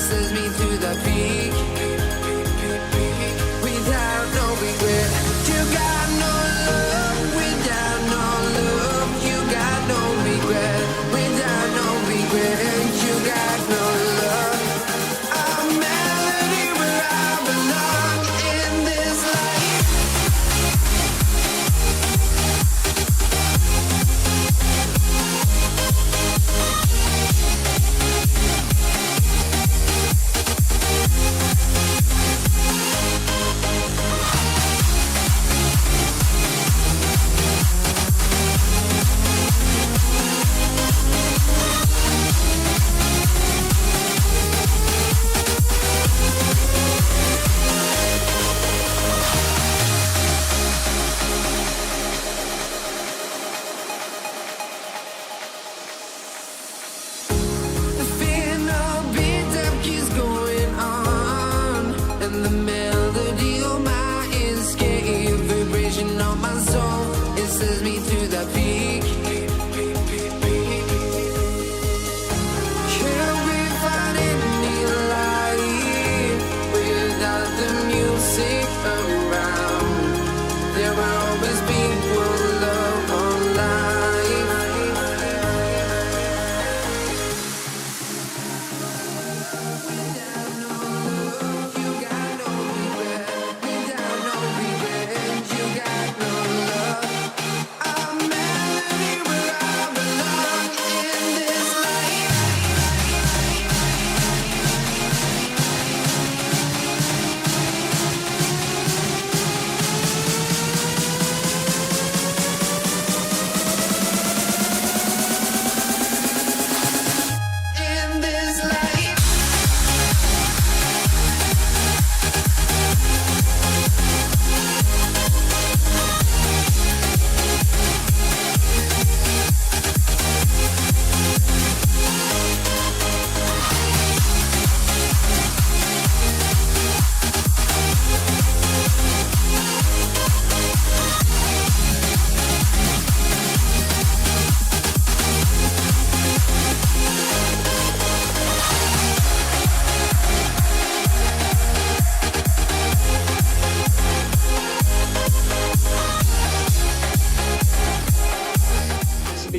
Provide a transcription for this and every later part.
sends me to the peak. Without no regret, you got no love. Without no love, you got no regret. Without no regret, you got no love. A melody where I belong in this life.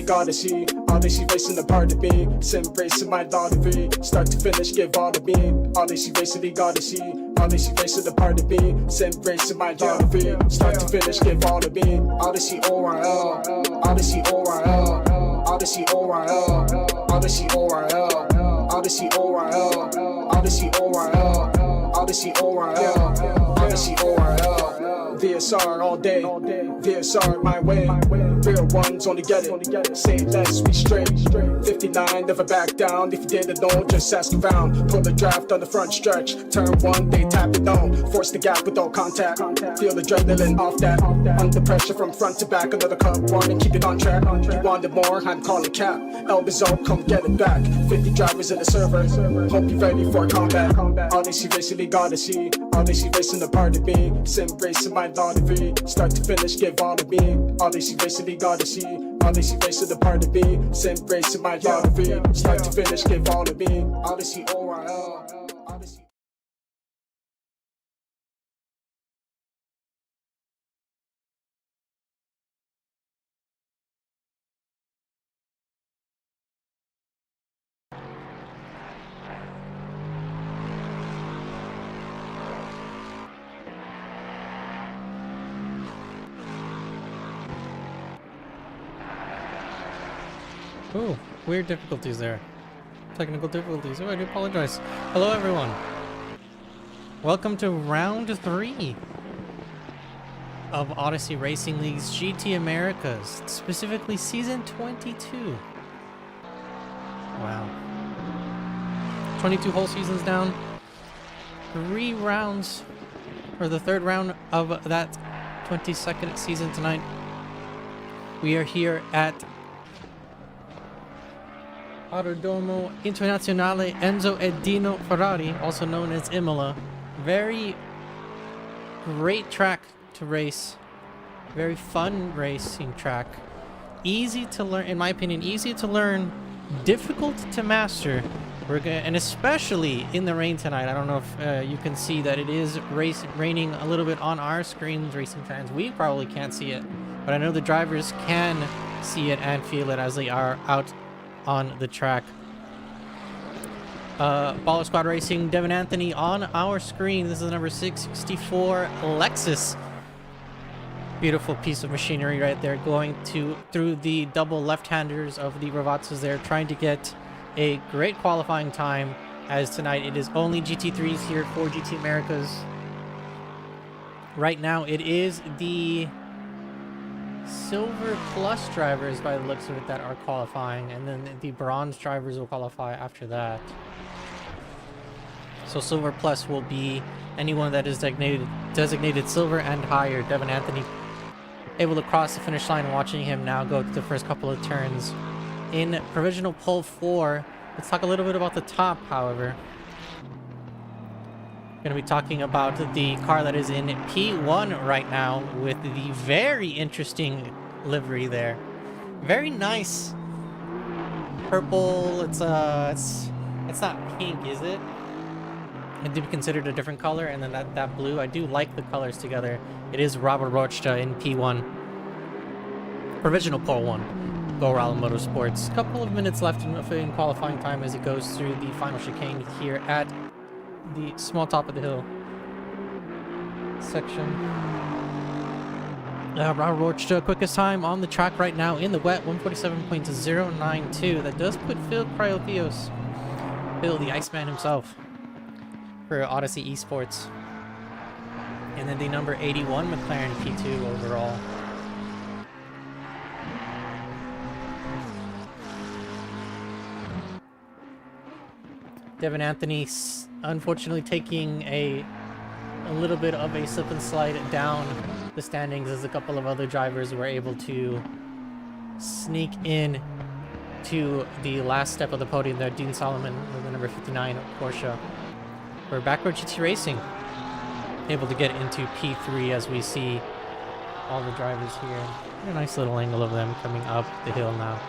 Odyssey racing the part of me, sim racing my lottery, start to finish give all to me. Odyssey racing the Odyssey racing the part of me, sim racing my lottery, start to finish give all to me. Odyssey ORL, Odyssey ORL, Odyssey ORL, Odyssey ORL, Odyssey ORL, Odyssey ORL, Odyssey ORL, Odyssey ORL. VSR all day, VSR my way. Real ones only get it. Say less, we straight. 59, never back down. If you didn't know, just ask around. Pull the draft on the front stretch. Turn one, they tap it down. Force the gap with all contact. Feel the adrenaline off that. Under pressure from front to back. Another cup, one and keep it on track. You wanted more, I'm calling cap. Elvis O, come get it back. 50 drivers in the server. Hope you're ready for combat. Odyssey racing the Odyssey. Odyssey racing the part of me. Sim racing my lottery. Start to finish, give all to me. Odyssey racing the Odyssey. Odyssey racing the part of me. Sim racing my lottery. Start to finish, give all to me. Odyssey ORL. Odyssey. Ooh, weird difficulties there. Technical difficulties. Oh, I do apologize. Hello, everyone. Welcome to round 3 of Odyssey Racing League's GT Americas, specifically season 22. Wow. 22 whole seasons down. 3 rounds, or the 3rd round of that 22nd season tonight. We are here at Autodromo Internazionale Enzo Edino Ferrari, also known as Imola. Very great track to race. Very fun racing track. Easy to learn, in my opinion, easy to learn, difficult to master, We're gonna, and especially in the rain tonight. I don't know if you can see that it is raining a little bit on our screens, racing fans. We probably can't see it, but I know the drivers can see it and feel it as they are out on the track. Baller Squad Racing, Devin Anthony on our screen. This is the number 664 Lexus. Beautiful piece of machinery right there, going through the double left-handers of the Ravazzas there, trying to get a great qualifying time, as tonight it is only GT3s here for GT Americas. Right now it is the Silver Plus drivers, by the looks of it, that are qualifying, and then the Bronze drivers will qualify after that. So Silver Plus will be anyone that is designated Silver and higher. Devin Anthony able to cross the finish line, watching him now go through the first couple of turns in provisional pole 4. Let's talk a little bit about the top, however. Going to be talking about the car that is in P1 right now, with the very interesting livery there. Very nice purple. It's not pink, is it? It did be considered a different color, and then that blue. I do like the colors together. It is Robert Rochta in P1. Provisional pole 1. Go Rally Motorsports. Couple of minutes left in qualifying time as he goes through the final chicane here at the small top of the hill section. Robert Rochta, quickest time on the track right now in the wet, 147.092. That does put Phil Cryotheos, Phil the Iceman himself, for Odyssey Esports. And then the number 81 McLaren P2 overall. Devin Anthony unfortunately taking a little bit of a slip and slide down the standings, as a couple of other drivers were able to sneak in to the last step of the podium there. Dean Solomon with the number 59 Porsche. For Backroad GT Racing, able to get into P3 as we see all the drivers here. A nice little angle of them coming up the hill now.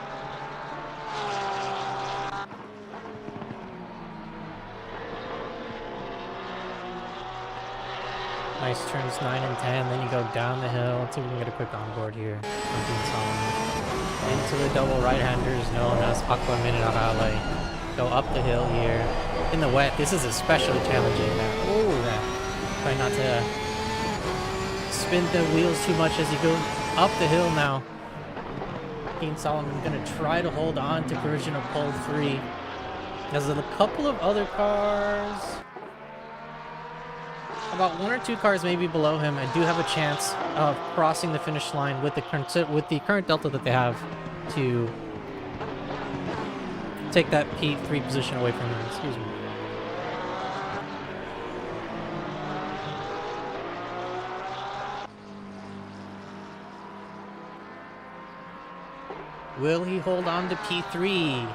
Nice turns 9 and 10, then you go down the hill. Let's see if we can get a quick onboard here on Dean Solomon. Into the double right-handers known as Aquaman and Arale. Go up the hill here. In the wet, this is especially challenging now. Oh, try not to spin the wheels too much as you go up the hill now. Dean Solomon gonna try to hold on to provisional pole 3. There's a couple of other cars, about 1 or 2 cars maybe below him, and do have a chance of crossing the finish line with the current delta that they have to take that P3 position away from him. Excuse me. Will he hold on to P3?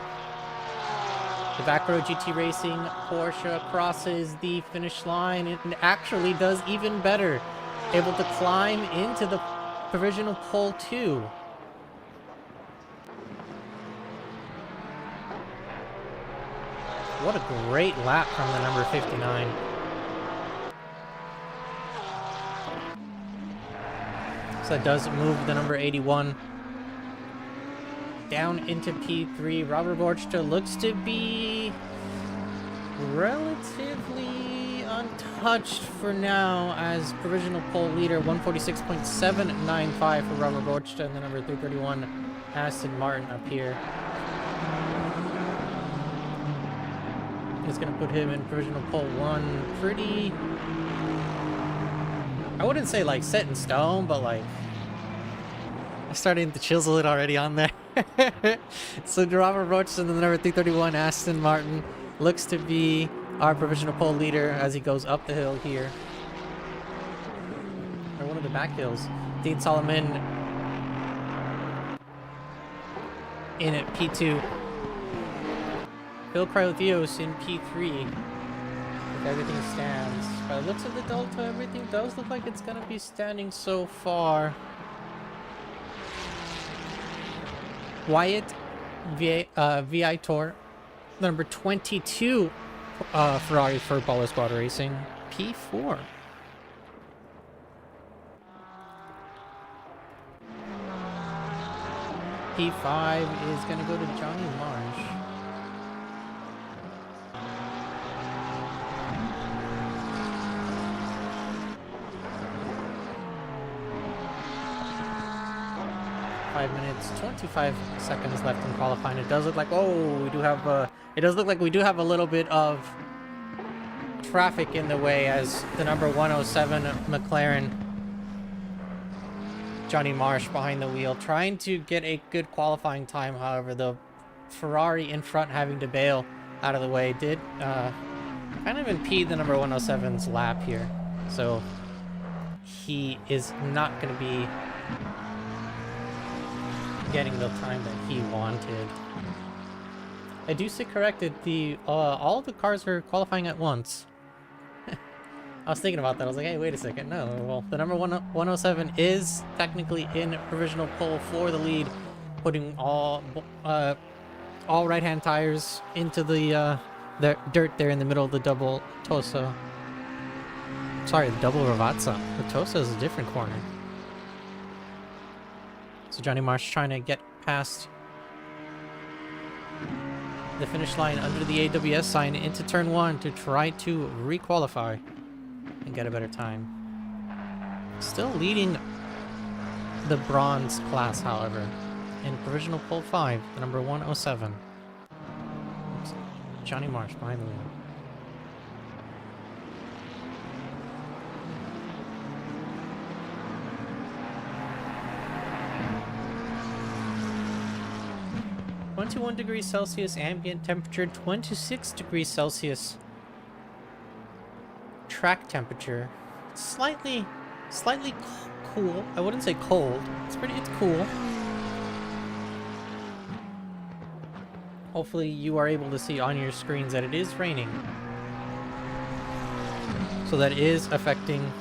The Backroad GT Racing Porsche crosses the finish line and actually does even better. Able to climb into the provisional pole 2. What a great lap from the number 59. So that does move the number 81 down into P3. Robert Borchta looks to be relatively untouched for now as provisional pole leader. 146.795 for Robert Borchta, and the number 331 Aston Martin up here. It's going to put him in provisional pole 1. Pretty, I wouldn't say like set in stone, but like I'm starting to chisel it already on there. So Robert Roach and the number 331 Aston Martin looks to be our provisional pole leader as he goes up the hill here, or one of the back hills. Dean Solomon in at P2. Phil Cryotheos in P3. If everything stands. By the looks of the Delta, everything does look like it's gonna be standing so far. Wyatt Viator Number 22 Ferrari for Baller Squad Racing, P4. P5 is going to go to Johnny Marsh. Minutes 25 seconds left in qualifying. It does look like it does look like we do have a little bit of traffic in the way as the number 107 McLaren, Johnny Marsh, behind the wheel, trying to get a good qualifying time. However, the Ferrari in front having to bail out of the way did kind of impede the number 107's lap here, so he is not going to be getting the time that he wanted. I do sit corrected. All the cars are qualifying at once. I was thinking about that. I was like, hey, wait a second. No, well, the number 107 is technically in provisional pole for the lead, putting all right-hand tires into the dirt there in the middle of the double Tosa. Sorry, the double Ravazza. The Tosa is a different corner. So Johnny Marsh trying to get past the finish line under the AWS sign into turn 1 to try to re-qualify and get a better time. Still leading the bronze class, however, in provisional pole 5, the number 107. Johnny Marsh behind the wheel. -1 degrees Celsius ambient temperature, 26 degrees Celsius track temperature. Slightly cool. I wouldn't say cold. It's cool. Hopefully you are able to see on your screens that it is raining. So that is affecting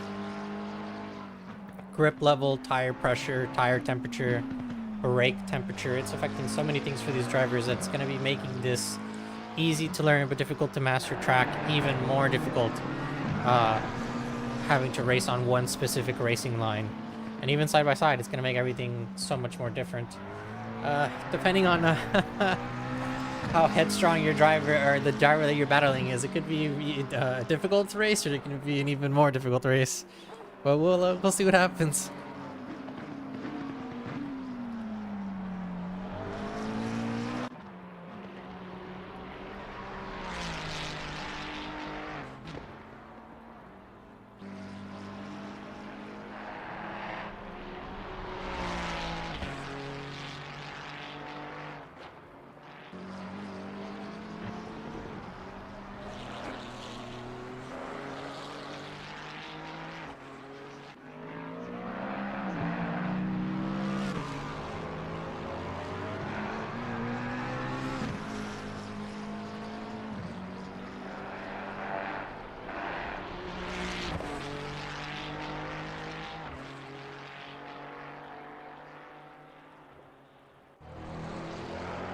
grip level, tire pressure, tire temperature, brake temperature. It's affecting so many things for these drivers that's going to be making this easy to learn but difficult to master track even more difficult, having to race on one specific racing line. And even side by side, it's going to make everything so much more different. Depending on how headstrong your driver or the driver that you're battling is, it could be a difficult race or it can be an even more difficult race. But we'll see what happens.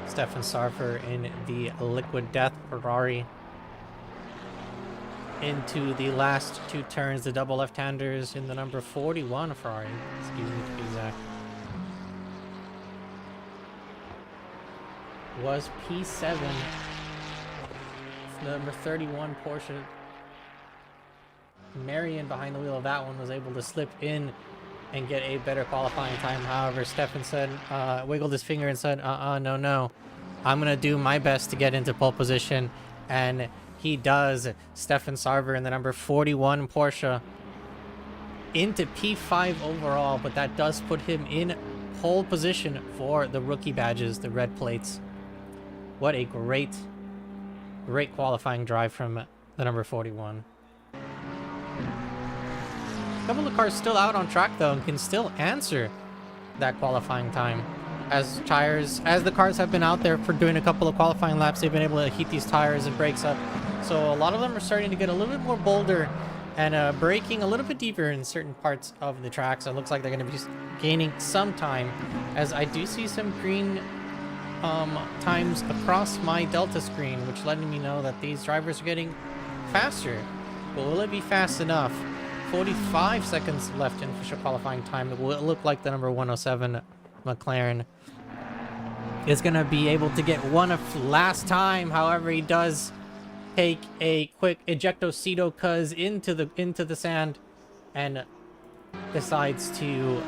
Stefan Sarfer in the Liquid Death Ferrari into the last two turns, the double left-handers in the number 41 Ferrari, excuse me to be exact. Was P7, number 31 Porsche. Marion behind the wheel of that one was able to slip in and get a better qualifying time. However, Stefan said, wiggled his finger and said, no. I'm going to do my best to get into pole position. And he does. Stefan Sarver in the number 41 Porsche into P5 overall, but that does put him in pole position for the rookie badges, the red plates. What a great qualifying drive from the number 41. A couple of cars still out on track though and can still answer that qualifying time. As the cars have been out there for doing a couple of qualifying laps, they've been able to heat these tires and brakes up. So a lot of them are starting to get a little bit more bolder and braking a little bit deeper in certain parts of the track. So it looks like they're going to be gaining some time, as I do see some green times across my Delta screen, which letting me know that these drivers are getting faster. But will it be fast enough? 45 seconds left in official qualifying time. It will look like the number 107 McLaren is going to be able to get one of last time. However, he does take a quick ejectocito cuz into the sand and decides to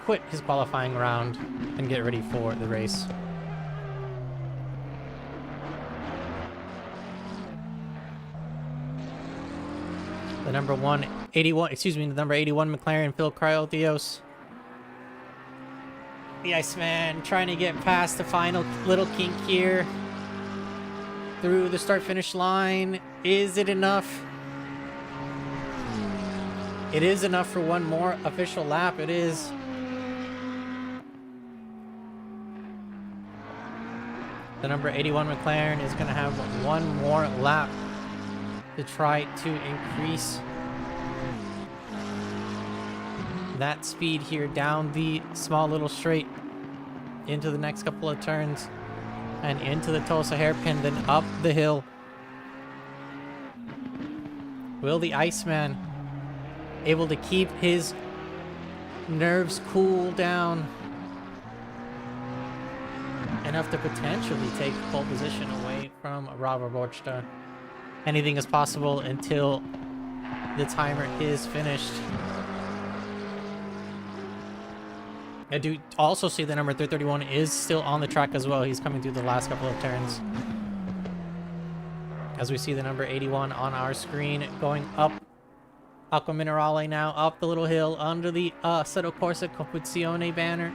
quit his qualifying round and get ready for the race. The number 181, excuse me, the number 81 McLaren, Phil Cryothios. The Iceman trying to get past the final little kink here. Through the start-finish line. Is it enough? It is enough for one more official lap. It is. The number 81 McLaren is going to have one more lap to try to increase that speed here down the small little straight into the next couple of turns and into the Tulsa hairpin, then up the hill. Will the Iceman able to keep his nerves cool down enough to potentially take pole position away from Robert Borchta? Anything is possible until the timer is finished. I do also see the number 331 is still on the track as well. He's coming through the last couple of turns. As we see the number 81 on our screen going up Acqua Minerale now, up the little hill under the Assetto Corsa Competizione banner.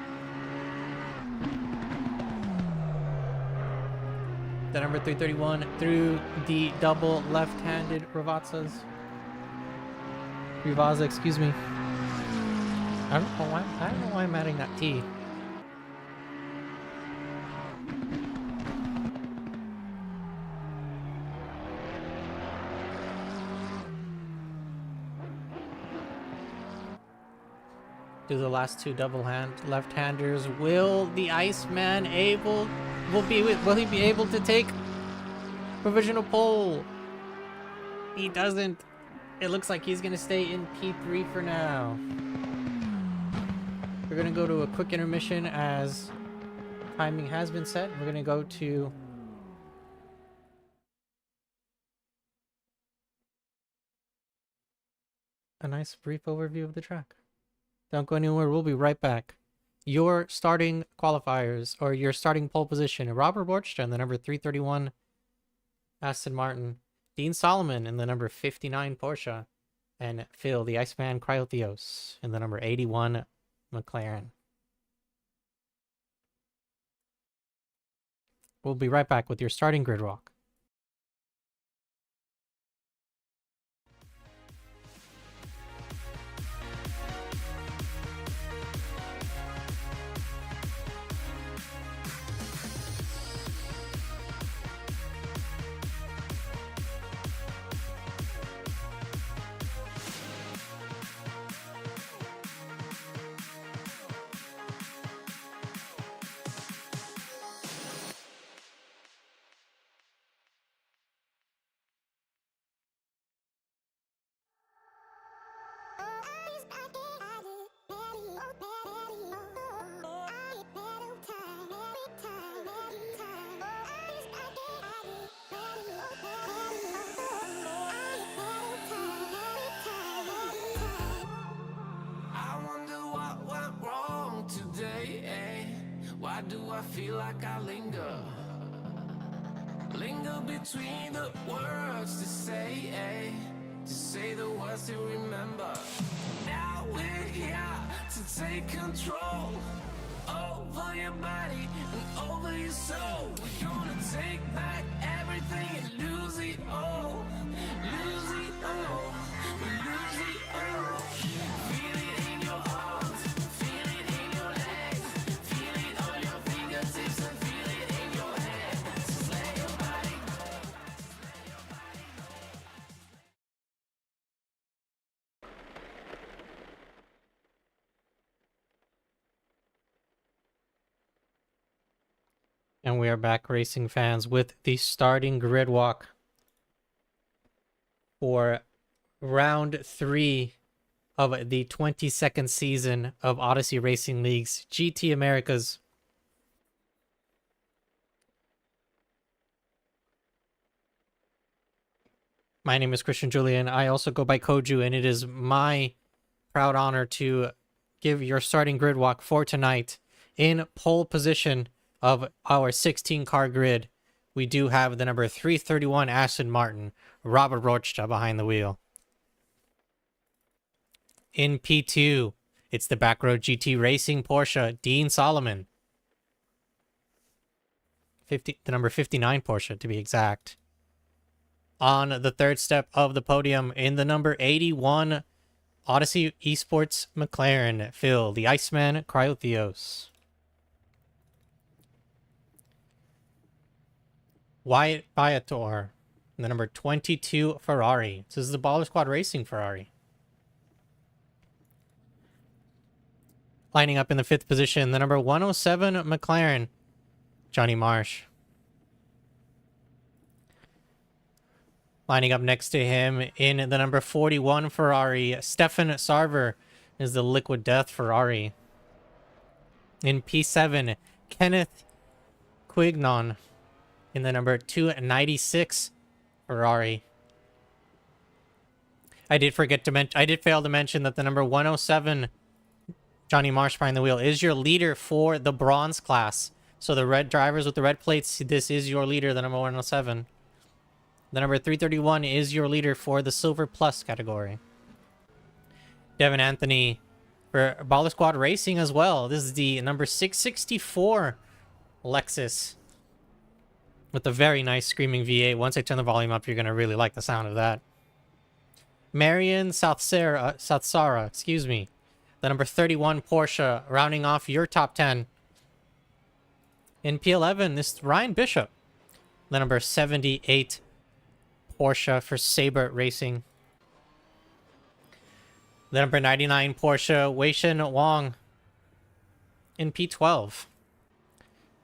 The number 331 through the double left-handed Rivazza, excuse me. I don't know why I'm adding that T. Do the last two left-handers. Will the Iceman will he be able to take provisional pole? He doesn't. It looks like he's gonna stay in P3 for now. We're gonna go to a quick intermission as timing has been set. We're gonna go to a nice brief overview of the track. Don't go anywhere. We'll be right back. Your starting qualifiers, or your starting pole position: Robert Borchta in the number 331 Aston Martin, Dean Solomon in the number 59 Porsche, and Phil the Iceman Cryothios in the number 81 McLaren. We'll be right back with your starting grid walk. Why do I feel like I linger? Linger between the words to say the words to remember. Now we're here to take control over your body and over your soul. We're gonna take back everything and lose it all. Lose it all. Lose it all. Feel it in your arms. Feel it in your legs. Feel it on your fingertips and feel it in your head. Just let your body go. Let your body go. And we are back, racing fans, with the starting grid walk for round 3 of the 22nd season of Odyssey Racing League's GT Americas. My name is Christian Julian. I also go by Koju, and it is my proud honor to give your starting grid walk for tonight. In pole position of our 16-car grid, we do have the number 331 Aston Martin, Robert Rocha, behind the wheel. In P2, it's the Backroad GT Racing Porsche, Dean Solomon. The number 59 Porsche, to be exact. On the third step of the podium, in the number 81 Odyssey Esports McLaren, Phil, the Iceman Cryotheos. Wyatt Viator, the number 22 Ferrari. This is the Baller Squad Racing Ferrari. Lining up in the 5th position, the number 107 McLaren, Johnny Marsh. Lining up next to him in the number 41 Ferrari, Stefan Sarver is the Liquid Death Ferrari. In P7, Kenneth Quignon in the number 296 Ferrari. I did fail to mention that the number 107 Johnny Marsh behind the wheel is your leader for the bronze class. So the red drivers with the red plates, this is your leader, the number 107. The number 331 is your leader for the Silver Plus category. Devin Anthony for Baller Squad Racing as well. This is the number 664 Lexus with a very nice screaming V8. Once I turn the volume up, you're going to really like the sound of that. Marion Southsara, excuse me. The number 31 Porsche, rounding off your top 10. In P11, this is Ryan Bishop. The number 78 Porsche for Sabre Racing. The number 99 Porsche, Weishen Wang. In P12.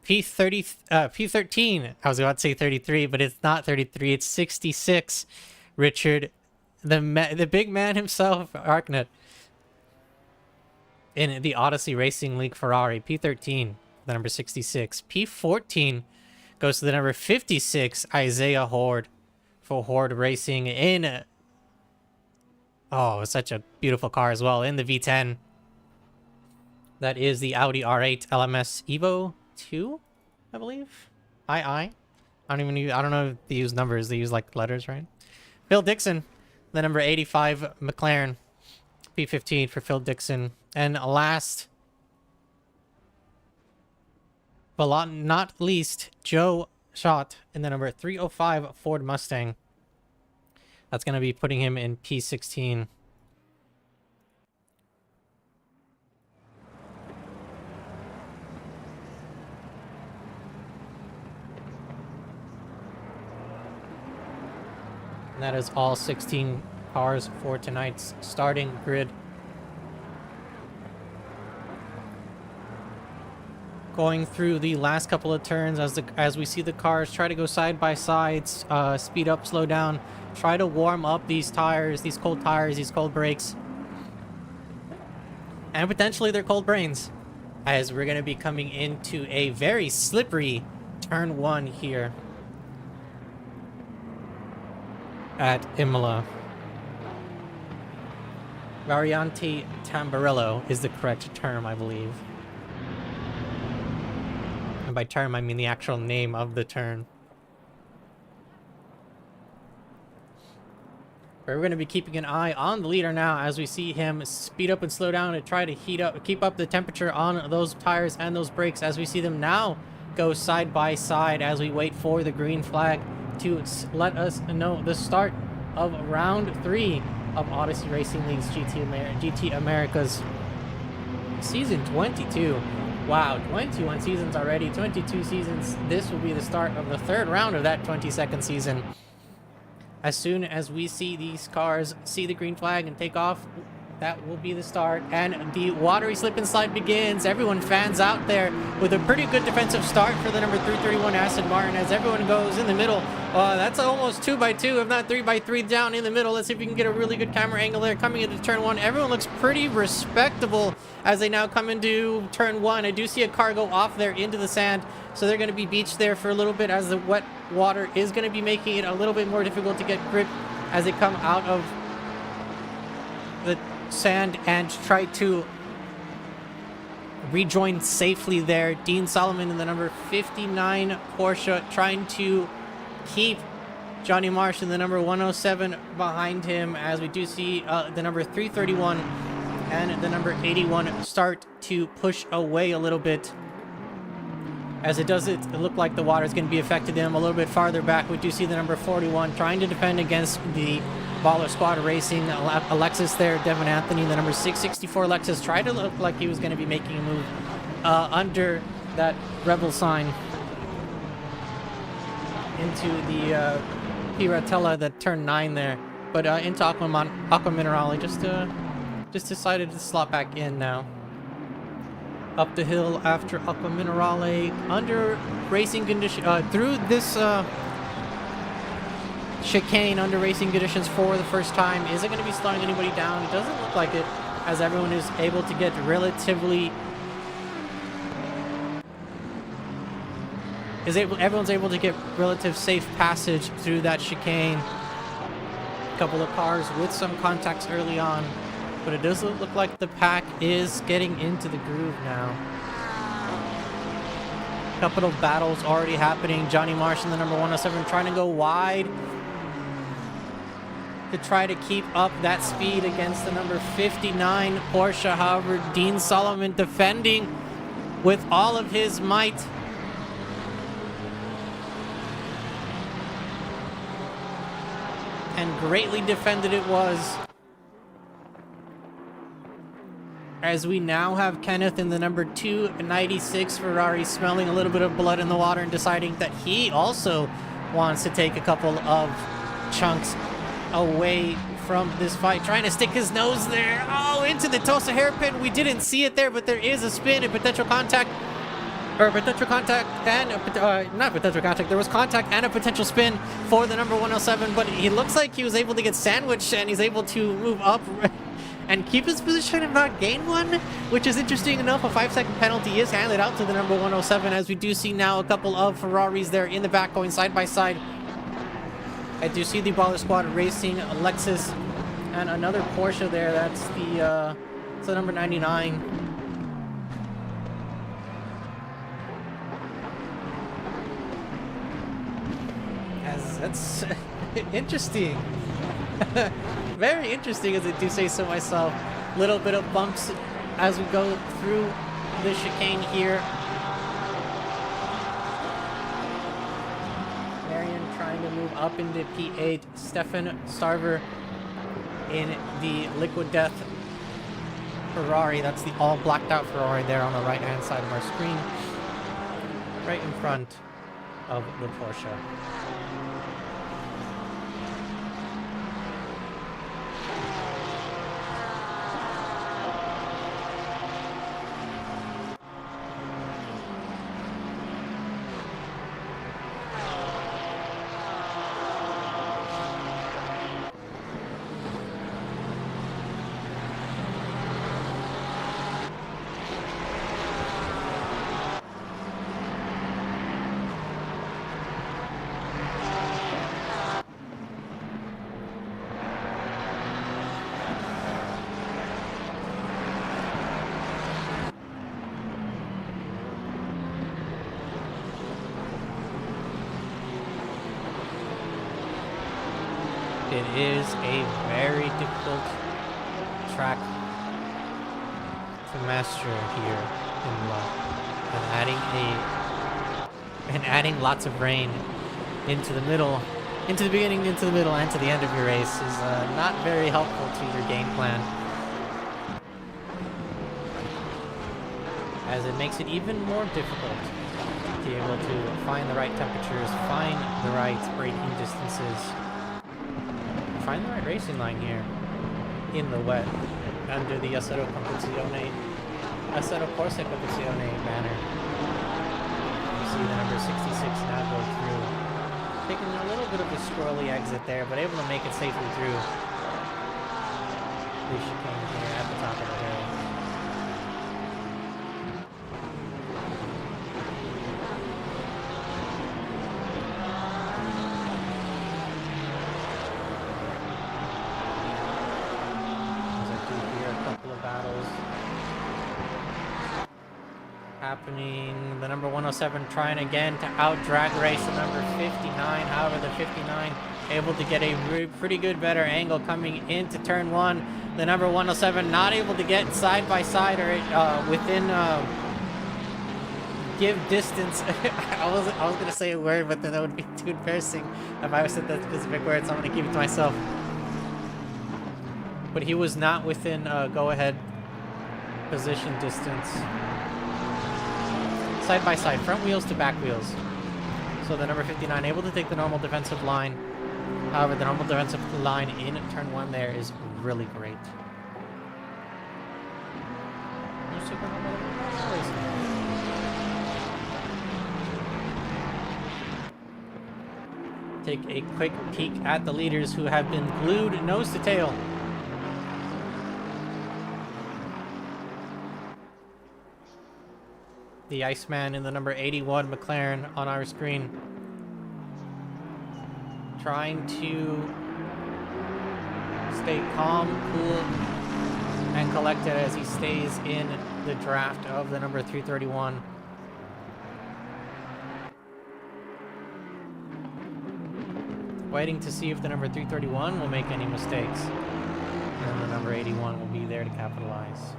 P13, I was about to say 33, but it's not 33, it's 66. Richard, the big man himself, Arknett. In the Odyssey Racing League Ferrari, P13, the number 66. P14 goes to the number 56, Isaiah Horde, for Horde Racing in... Oh, such a beautiful car as well, in the V10. That is the Audi R8 LMS Evo 2, I believe? I don't know if they use numbers, they use like letters, right? Phil Dixon, the number 85 McLaren, P15 for Phil Dixon. And last, but not least, Joe Schott in the number 305 Ford Mustang. That's going to be putting him in P16. And that is all 16 cars for tonight's starting grid. Going through the last couple of turns as we see the cars try to go side by side, speed up, slow down, try to warm up these tires, these cold brakes, and potentially their cold brains, as we're going to be coming into a very slippery turn 1 here at Imola. Variante Tamburello is the correct term, I believe. And by term, I mean the actual name of the turn. We're going to be keeping an eye on the leader now as we see him speed up and slow down and try to keep up the temperature on those tires and those brakes as we see them now go side by side as we wait for the green flag to let us know the start of round 3 of Odyssey Racing League's GT Americas Season 22. Wow, 21 seasons already, 22 seasons. This will be the start of the 3rd round of that 22nd season. As soon as we see these cars see the green flag and take off, that will be the start, and the watery slip and slide begins. Everyone fans out there with a pretty good defensive start for the number 331 Aston Martin as everyone goes in the middle. That's almost 2x2, if not 3x3 down in the middle. Let's see if we can get a really good camera angle there coming into turn one. Everyone looks pretty respectable as they now come into turn one. I do see a car go off there into the sand, so they're going to be beached there for a little bit as the wet water is going to be making it a little bit more difficult to get grip as they come out of the sand and try to rejoin safely there. Dean Solomon in the number 59 Porsche trying to keep Johnny Marsh in the number 107 behind him, as we do see the number 331 and the number 81 start to push away a little bit. As it does, it look like the water is going to be affecting them a little bit farther back. We do see the number 41 trying to defend against the Baller Squad Racing Alexis there. Devin Anthony, the number 664 Alexis, tried to look like he was going to be making a move under that Rebel sign into the Piratella that turned 9 there. But into Aqua Minerale, just decided to slot back in now. Up the hill after Aqua Minerale, under racing condition, through this chicane under racing conditions for the first time. Is it going to be slowing anybody down? It doesn't look like it, as everyone is able to get relatively... everyone's able to get relative safe passage through that chicane. A couple of cars with some contacts early on, but it doesn't look like the pack is getting into the groove now. A couple of battles already happening. Johnny Marsh in the number 107 trying to go wide to try to keep up that speed against the number 59 Porsche. However, Dean Solomon defending with all of his might. And greatly defended it was. As we now have Kenneth in the number 296 Ferrari smelling a little bit of blood in the water and deciding that he also wants to take a couple of chunks away from this fight, trying to stick his nose there. Oh, into the Tosa hairpin. We didn't see it there, but there is a spin and potential contact, or potential contact and not potential contact. There was contact and a potential spin for the number 107, but he looks like he was able to get sandwiched and he's able to move up and keep his position and not gain one, which is interesting enough. A 5-second penalty is handed out to the number 107, as we do see now a couple of Ferraris there in the back going side by side. I do see the Baller Squad Racing Lexus and another Porsche there. That's the number 99. As that's interesting. Very interesting, as I do say so myself. Little bit of bumps as we go through the chicane here. Marion trying to move up into P8. Stefan Starver in the Liquid Death Ferrari. That's the all blacked out Ferrari there on the right hand side of our screen, right in front of the Porsche. It is a very difficult track to master here in Imola, and adding lots of rain into the middle, into the beginning, into the middle, and to the end of your race is not very helpful to your game plan, as it makes it even more difficult to be able to find the right temperatures, find the right braking distances, find the right racing line here in the wet. under the Assetto Corsa Competizione banner. You see the number 66 now go through. Taking a little bit of a squirrely exit there, but able to make it safely through the chicane here at the top of the hill. Happening. The number 107 trying again to out drag race the number 59. However, the 59 able to get a pretty good better angle coming into turn one. The number 107 not able to get side by side or within give distance. I was gonna say a word, but then that would be too embarrassing if I said that specific word, so I'm gonna keep it to myself. But he was not within go ahead position distance. Side by side, front wheels to back wheels. So the number 59 able to take the normal defensive line. However, the normal defensive line in turn one there is really great. Take a quick peek at the leaders who have been glued nose to tail. The Iceman in the number 81 McLaren on our screen. Trying to stay calm, cool, and collected as he stays in the draft of the number 331. Waiting to see if the number 331 will make any mistakes. And the number 81 will be there to capitalize.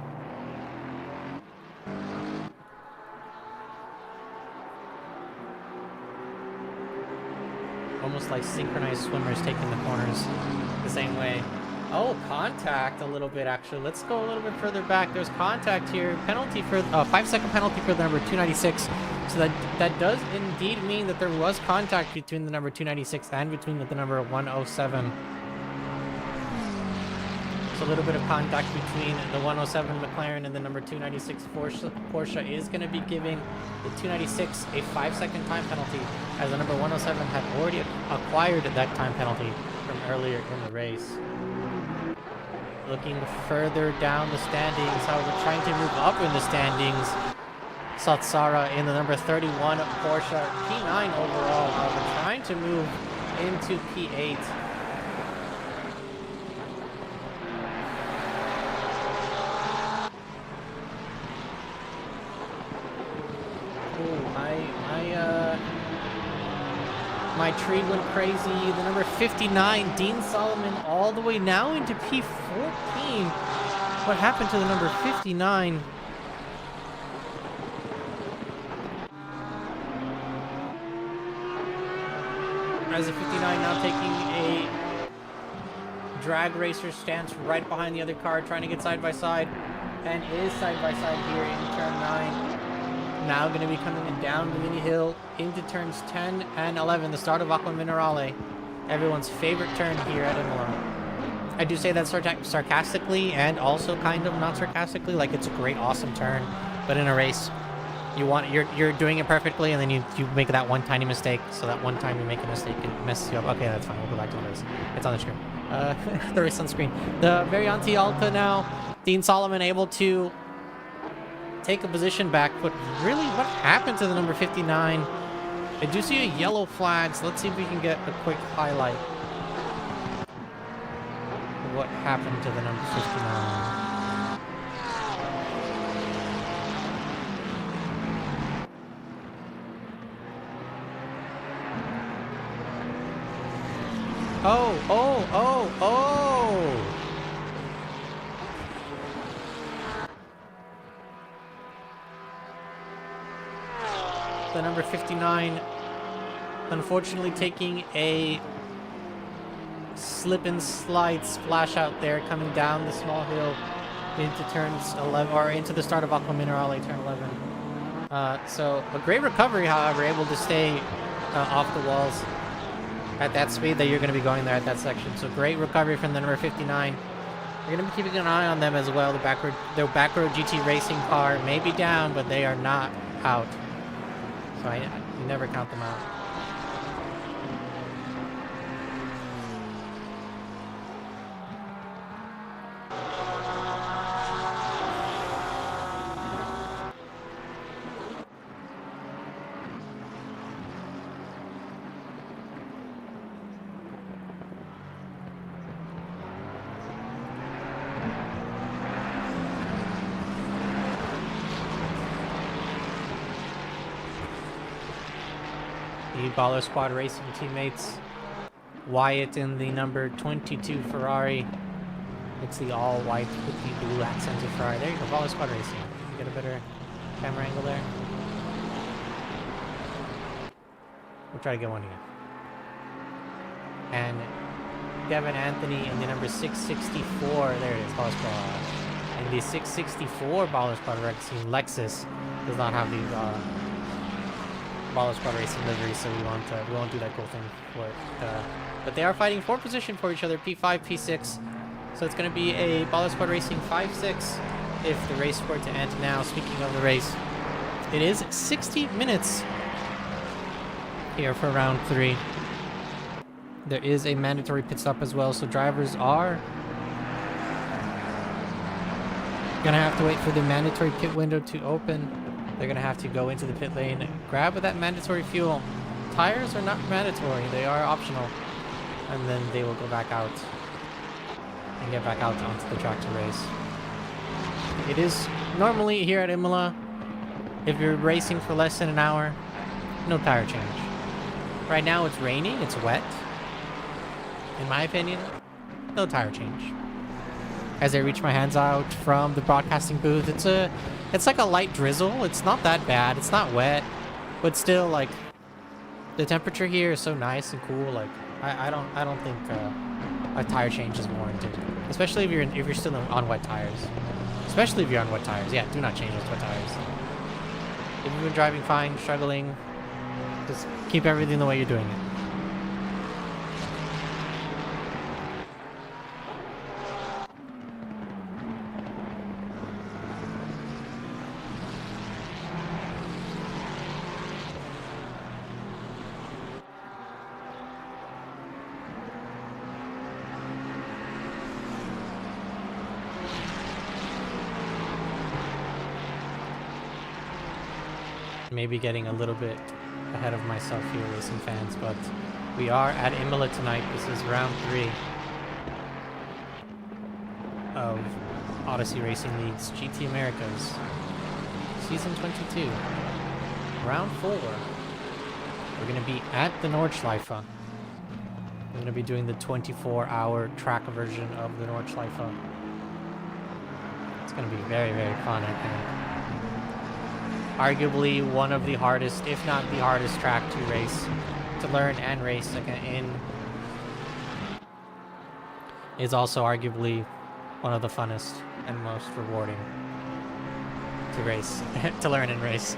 Almost like synchronized swimmers taking the corners the same way. Oh, contact a little bit, actually. Let's go a little bit further back. There's contact here. Penalty for 5-second penalty for the number 296. So that does indeed mean that there was contact between the number 296 and between the number 107. So a little bit of contact between the 107 McLaren and the number 296 Porsche is going to be giving the 296 a 5-second time penalty, as the number 107 had already acquired that time penalty from earlier in the race. Looking further down the standings, however, trying to move up in the standings, Satsara in the number 31 Porsche, P9 overall, however, trying to move into P8. My tree went crazy. The number 59, Dean Solomon, all the way now into P14. What happened to the number 59? As the 59 now taking a drag racer stance right behind the other car, trying to get side by side, and is side by side here in turn 9. Now going to be coming down the mini hill into turns 10 and 11, the start of Aqua Minerale. Everyone's favorite turn here at Imola. I do say that sarcastically and also kind of not sarcastically, like it's a great, awesome turn. But in a race, you're doing it perfectly, and then you make that one tiny mistake. So that one time you make a mistake, it messes you up. Okay, that's fine. We'll go back to the race. It's on the screen. The race on screen. The Variante Alta now. Dean Solomon able to take a position back, but really, what happened to the number 59? I do see a yellow flag, so let's see if we can get a quick highlight. What happened to the number 59? Oh! The number 59, unfortunately taking a slip and slide splash out there, coming down the small hill into turns 11, or into the start of Aqua Minerale, turn 11. So a great recovery, however, able to stay off the walls at that speed that you're going to be going there at that section. So great recovery from the number 59. We're gonna be keeping an eye on them as well. Their back row GT racing car may be down, but they are not out. So you never count them out. The Baller Squad Racing teammates, Wyatt in the number 22 Ferrari. It's the all white with the blue accented Ferrari. There you go, Baller Squad Racing. You get a better camera angle there. We'll try to get one here. And Devin Anthony in the number 664. There it is, Baller Squad. And the 664 Baller Squad Racing Lexus does not have the Baller Squad Racing livery, so we won't do that cool thing for it. But they are fighting for position for each other, P5, P6. So it's going to be a Baller Squad Racing 5-6 if the race were to end now. Speaking of the race, it is 60 minutes here for round 3. There is a mandatory pit stop as well, so drivers are going to have to wait for the mandatory pit window to open. They're going to have to go into the pit lane, grab that mandatory fuel. Tires are not mandatory, they are optional. And then they will go back out and get back out onto the track to race. It is normally here at Imola, if you're racing for less than an hour, no tire change. Right now it's raining, it's wet. In my opinion, no tire change. As I reach my hands out from the broadcasting booth, it's like a light drizzle. It's not that bad. It's not wet, but still, like, the temperature here is so nice and cool. Like, I don't think a tire change is warranted, especially if you're still on wet tires. Especially if you're on wet tires. Yeah, do not change those wet tires. If you've been driving fine, struggling, just keep everything the way you're doing it. Maybe getting a little bit ahead of myself here, racing fans, but we are at Imola tonight. This is round 3 of Odyssey Racing League's GT Americas Season 22. Round 4. We're going to be at the Nordschleife. We're going to be doing the 24-hour track version of the Nordschleife. It's going to be very, very fun, I think. Arguably one of the hardest, if not the hardest track to race, to learn and race in. Is also arguably one of the funnest and most rewarding to race, to learn and race.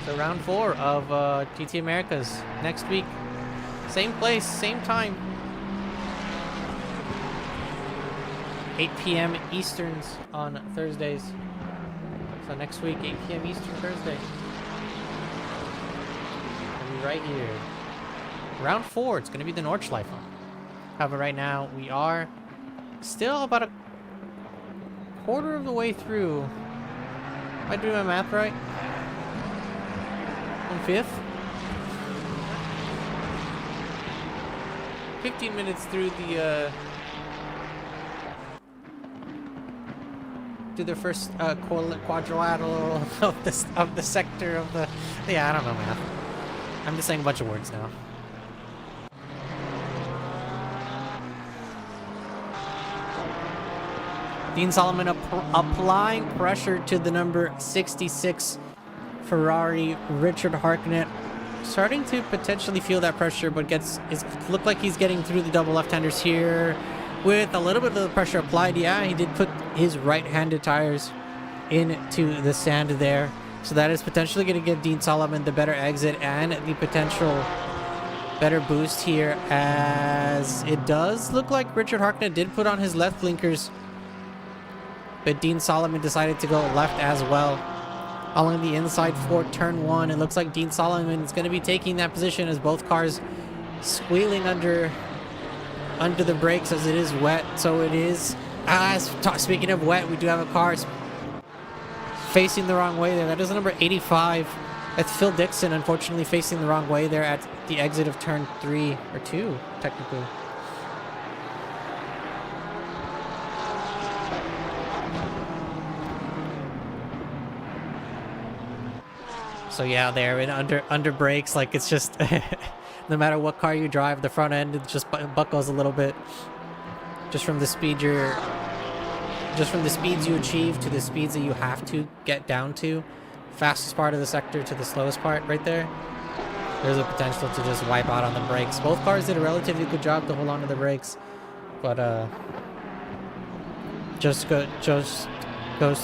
So round 4 of GT Americas next week. Same place, same time. 8 p.m. Easterns on Thursdays. So next week, 8 p.m. Eastern Thursday. We'll be right here. Round 4, it's going to be the Nordschleife. However, right now, we are still about a quarter of the way through. Am I doing my math right? 1/5? 15 minutes through the the first quadrilateral of the sector of the. Yeah, I don't know, man. I'm just saying a bunch of words now. Dean Solomon applying pressure to the number 66 Ferrari, Richard Harknett, starting to potentially feel that pressure, but look like he's getting through the double left-handers here. With a little bit of the pressure applied, yeah, he did put his right-handed tires into the sand there. So that is potentially going to give Dean Solomon the better exit and the potential better boost here, as it does look like Richard Harknett did put on his left blinkers, but Dean Solomon decided to go left as well. Along the inside for turn 1, it looks like Dean Solomon is going to be taking that position as both cars squealing under the brakes as it is wet. So it is, speaking of wet, we do have a car facing the wrong way there. That is number 85. That's Phil Dixon, unfortunately facing the wrong way there at the exit of turn 3, or 2, technically. So yeah, there in under brakes, like it's just no matter what car you drive, the front end it just buckles a little bit, just from the speeds you achieve to the speeds that you have to get down to. Fastest part of the sector to the slowest part right there. There's a potential to just wipe out on the brakes. Both cars did a relatively good job to hold on to the brakes, but just goes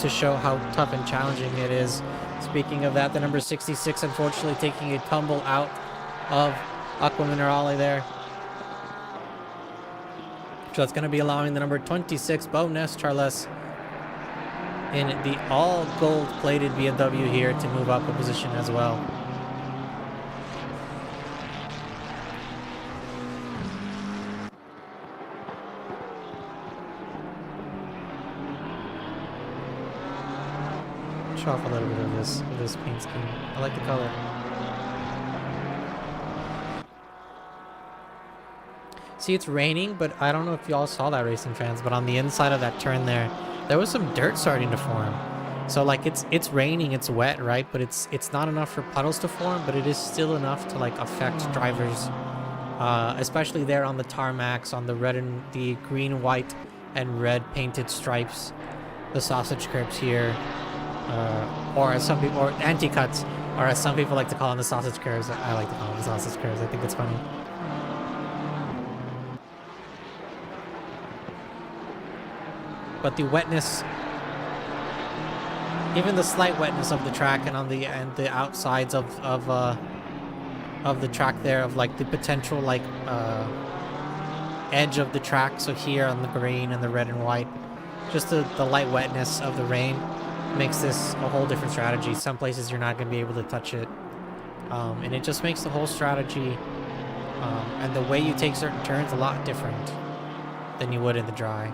to show how tough and challenging it is. Speaking of that, the number 66 unfortunately taking a tumble out of Aqua Minerale there. So that's going to be allowing the number 26 Bonus Charles in the all gold plated BMW here to move up a position as well. Show off a little bit of this paint scheme. I like the color. See, it's raining, but I don't know if y'all saw that, racing fans, but on the inside of that turn there was some dirt starting to form. So like it's raining, it's wet, right? But it's not enough for puddles to form, but it is still enough to like affect drivers, especially there on the tarmacs, on the red and the green, white, and red painted stripes, the sausage curbs here. Or as some people, or anti-cuts, or as some people like to call them, the sausage curves. I like to call them the sausage curves. I think it's funny. But the wetness, even the slight wetness of the track and on the outsides of the track there, of like the potential like edge of the track. So here on the green and the red and white, just the light wetness of the rain makes this a whole different strategy. Some places you're not going to be able to touch it, and it just makes the whole strategy and the way you take certain turns a lot different than you would in the dry.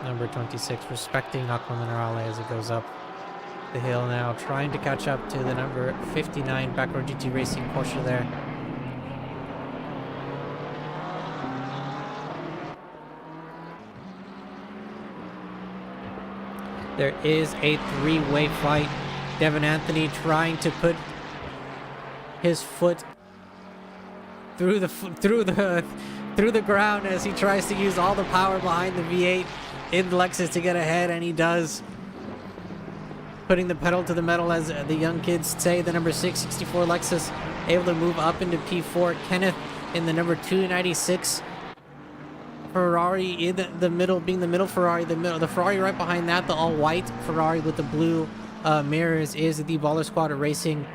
Number 26 respecting Aqua Minerale as it goes up the hill now, trying to catch up to the number 59 Backroad GT Racing Porsche there. There is a three-way fight. Devin Anthony trying to put his foot through the ground as he tries to use all the power behind the V8 in the Lexus to get ahead, and he does. Putting the pedal to the metal, as the young kids say. The number 664 Lexus able to move up into P4. Kenneth in the number 296 Ferrari in the middle, being the middle Ferrari. The Ferrari right behind that, the all-white Ferrari with the blue mirrors, is the Baller Squad Racing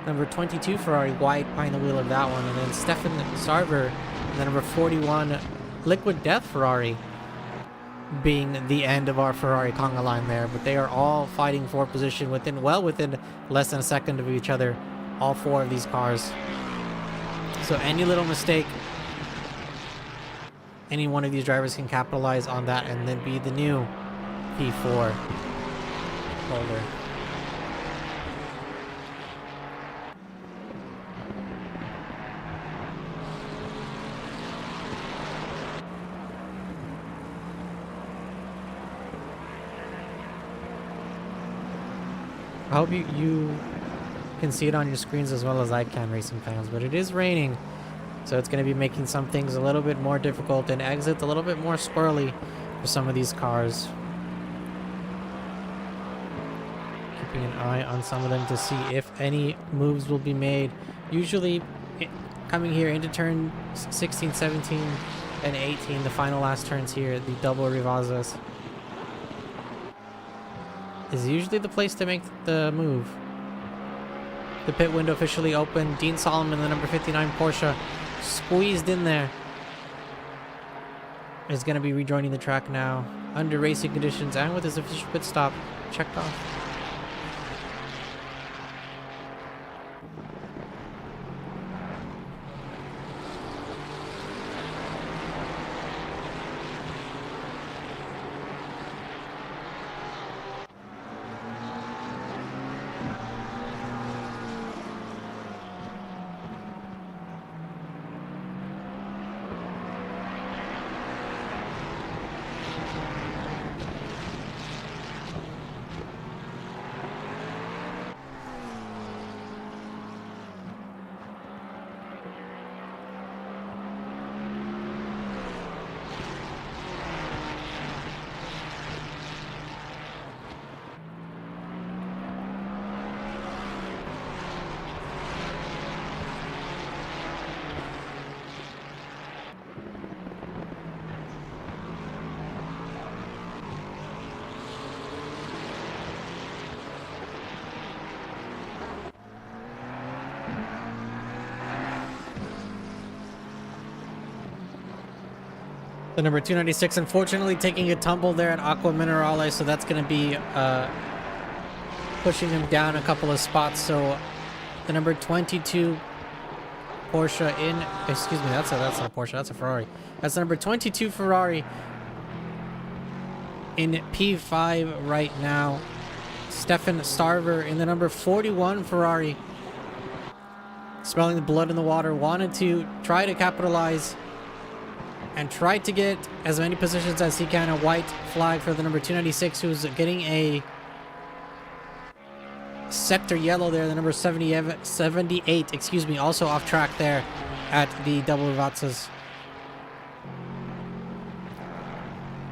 number 22 Ferrari, white behind the wheel of that one. And then Stefan Sarver, the number 41 Liquid Death Ferrari, being the end of our Ferrari conga line there. But they are all fighting for position within less than a second of each other, all four of these cars. So any little mistake, any one of these drivers can capitalize on that and then be the new P4 holder. I hope you can see it on your screens as well as I can, racing fans, but it is raining, so it's going to be making some things a little bit more difficult and exits a little bit more squirrely for some of these cars. Keeping an eye on some of them to see if any moves will be made. Usually coming here into turn 16, 17, and 18, the final last turns here, the double Rivazas, is usually the place to make the move. The pit window officially open. Dean Solomon, the number 59 Porsche, squeezed in there, is going to be rejoining the track now under racing conditions and with his official pit stop checked off. The number 296, unfortunately, taking a tumble there at Aqua Minerale, so that's going to be pushing him down a couple of spots. So the number 22 Porsche in, excuse me, that's not a Porsche, that's a Ferrari. That's the number 22 Ferrari in P5 right now. Stefan Starver in the number 41 Ferrari, smelling the blood in the water, wanted to try to capitalize and tried to get as many positions as he can. A white flag for the number 296, who's getting a sector yellow there. The number 78, excuse me, also off track there at the double Rivazas.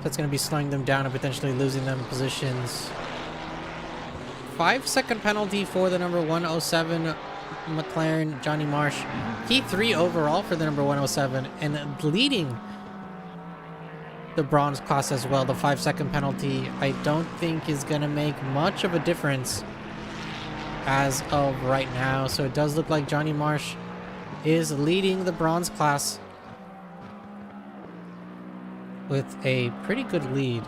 That's going to be slowing them down and potentially losing them positions. 5-second penalty for the number 107 McLaren, Johnny Marsh. P3 overall for the number 107 and leading the bronze class as well. The 5-second penalty I don't think is going to make much of a difference as of right now. So it does look like Johnny Marsh is leading the bronze class with a pretty good lead.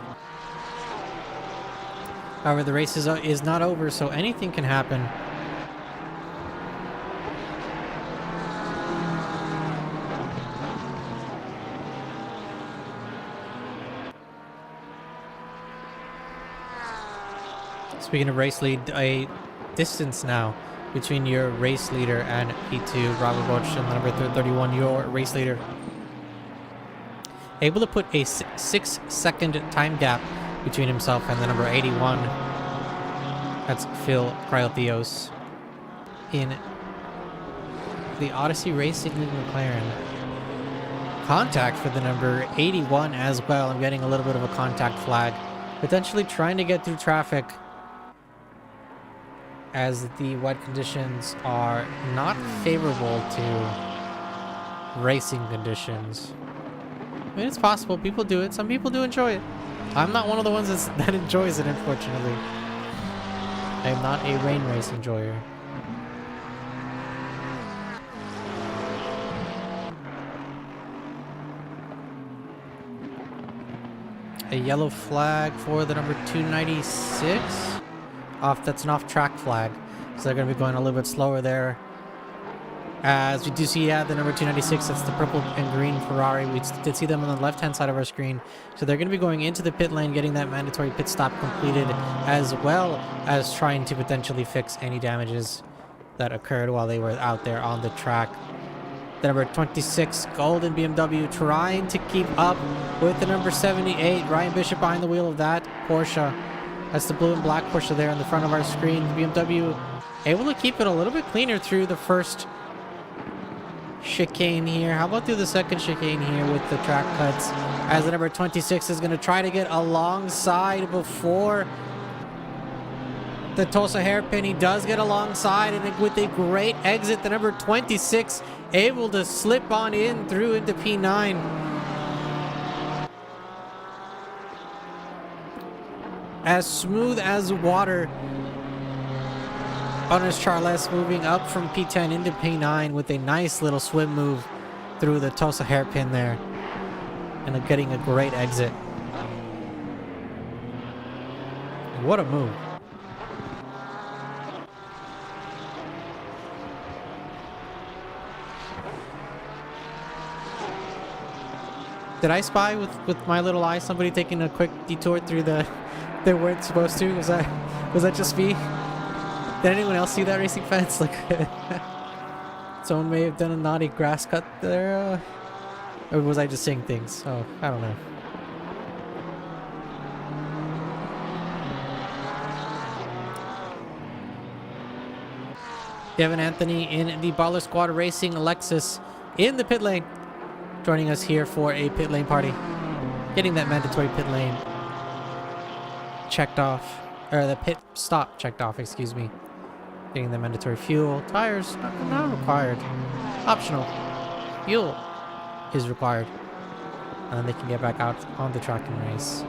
However, the race is not over, so anything can happen. Speaking of race lead, a distance now between your race leader and P2, Robert Bosch, and the number 31, your race leader. Able to put a 6-second time gap between himself and the number 81. That's Phil Cryotheos in the Odyssey Racing League McLaren. Contact for the number 81 as well. I'm getting a little bit of a contact flag. Potentially trying to get through traffic as the wet conditions are not favorable to racing conditions. I mean, it's possible. People do it. Some people do enjoy it. I'm not one of the ones that enjoys it, unfortunately. I am not a rain race enjoyer. A yellow flag for the number 296. That's an off-track flag. So they're going to be going a little bit slower there. As we do see, the number 296, that's the purple and green Ferrari. We did see them on the left-hand side of our screen. So they're going to be going into the pit lane, getting that mandatory pit stop completed, as well as trying to potentially fix any damages that occurred while they were out there on the track. The number 26 golden BMW trying to keep up with the number 78. Ryan Bishop behind the wheel of that Porsche. That's the blue and black Porsche there on the front of our screen. BMW able to keep it a little bit cleaner through the first chicane here. How about through the second chicane here with the track cuts, as the number 26 is going to try to get alongside before the Tulsa hairpin. He does get alongside, and with a great exit, the number 26 able to slip on in through into P9. as smooth as water. Honors Charles moving up from P10 into P9 with a nice little swim move through the Tosa hairpin there. And getting a great exit. What a move. Did I spy with my little eye somebody taking a quick detour through the they weren't supposed to? Was that just me? Did anyone else see that, racing fans? Like someone may have done a naughty grass cut there, or was I just seeing things? Oh, I don't know. Devin Anthony in the Baller Squad racing Lexus in the pit lane. Joining us here for a pit lane party. Getting that mandatory pit lane checked off. Or the pit stop checked off, excuse me. Getting the mandatory fuel. Tires, not required. Optional. Fuel is required. And then they can get back out on the track and race.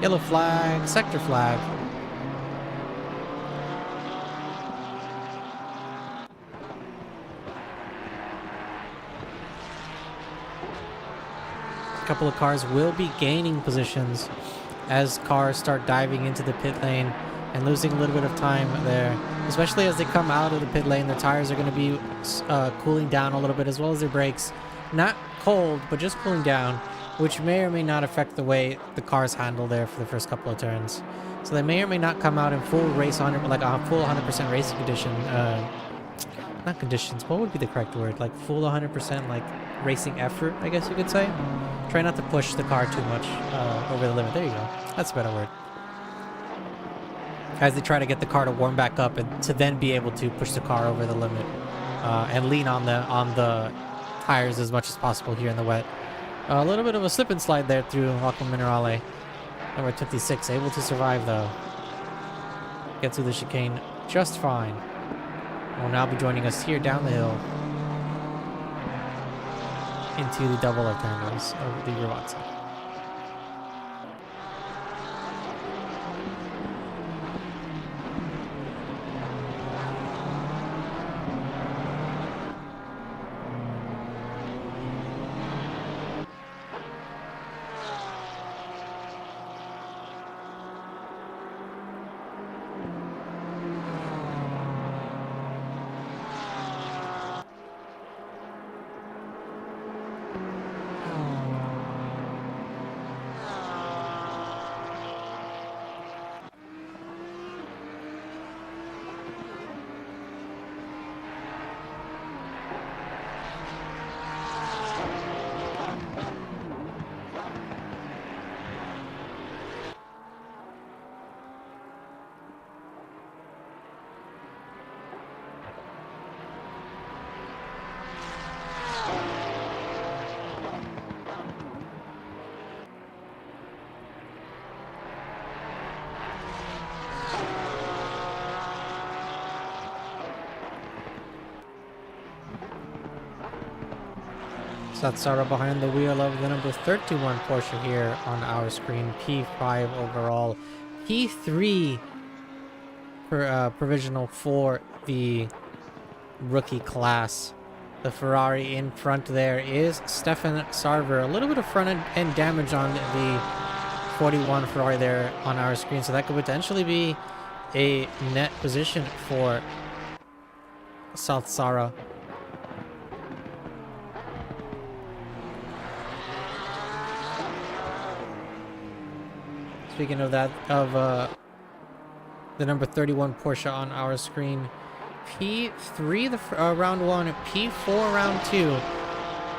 Yellow flag, sector flag. Couple of cars will be gaining positions as cars start diving into the pit lane and losing a little bit of time there, especially as they come out of the pit lane. The tires are going to be cooling down a little bit, as well as their brakes. Not cold, but just cooling down, which may or may not affect the way the cars handle there for the first couple of turns. So they may or may not come out in full race 100, like a full 100% racing condition. Not conditions, what would be the correct word? Like full 100% like racing effort, I guess you could say. Try not to push the car too much over the limit. There you go. That's a better word. As they try to get the car to warm back up and to then be able to push the car over the limit and lean on the tires as much as possible here in the wet. A little bit of a slip and slide there through Aqua Minerale. Number 56, able to survive though. Get through the chicane just fine. Will now be joining us here down the hill into the double left-handers of the Rivazza. Satsara behind the wheel of the number 31 Porsche here on our screen. P5 overall. P3 for provisional for the rookie class. The Ferrari in front there is Stefan Sarver. A little bit of front end damage on the 41 Ferrari there on our screen, so that could potentially be a net position for Satsara. Speaking of that, of the number 31 Porsche on our screen, P3 round 1, P4 round 2.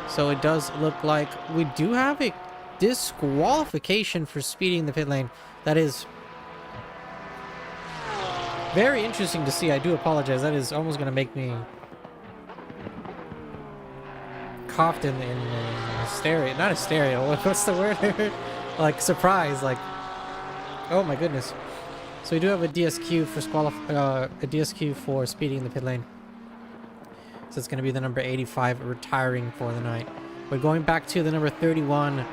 So it does look like we do have a disqualification for speeding the pit lane. That is very interesting to see. I do apologize. That is almost going to make me coughed in hysteria. Not hysteria. What's the word? Like surprise. Like, oh my goodness. So we do have a DSQ for a DSQ for speeding the pit lane. So it's going to be the number 85 retiring for the night. We're going back to the number 31.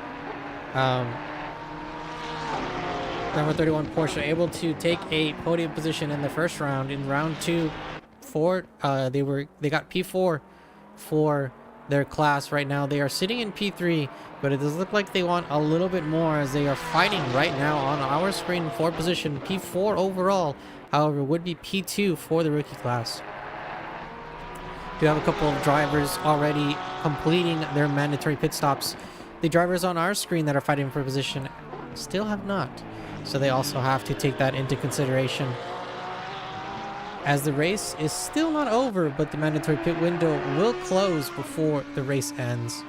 Number 31 Porsche able to take a podium position in the first round. In round 2, they got P4 for their class right now. They are sitting in P3, but it does look like they want a little bit more as they are fighting right now on our screen for position. P4 overall, however, would be P2 for the rookie class. We have a couple of drivers already completing their mandatory pit stops. The drivers on our screen that are fighting for position still have not, so they also have to take that into consideration, as the race is still not over, but the mandatory pit window will close before the race ends.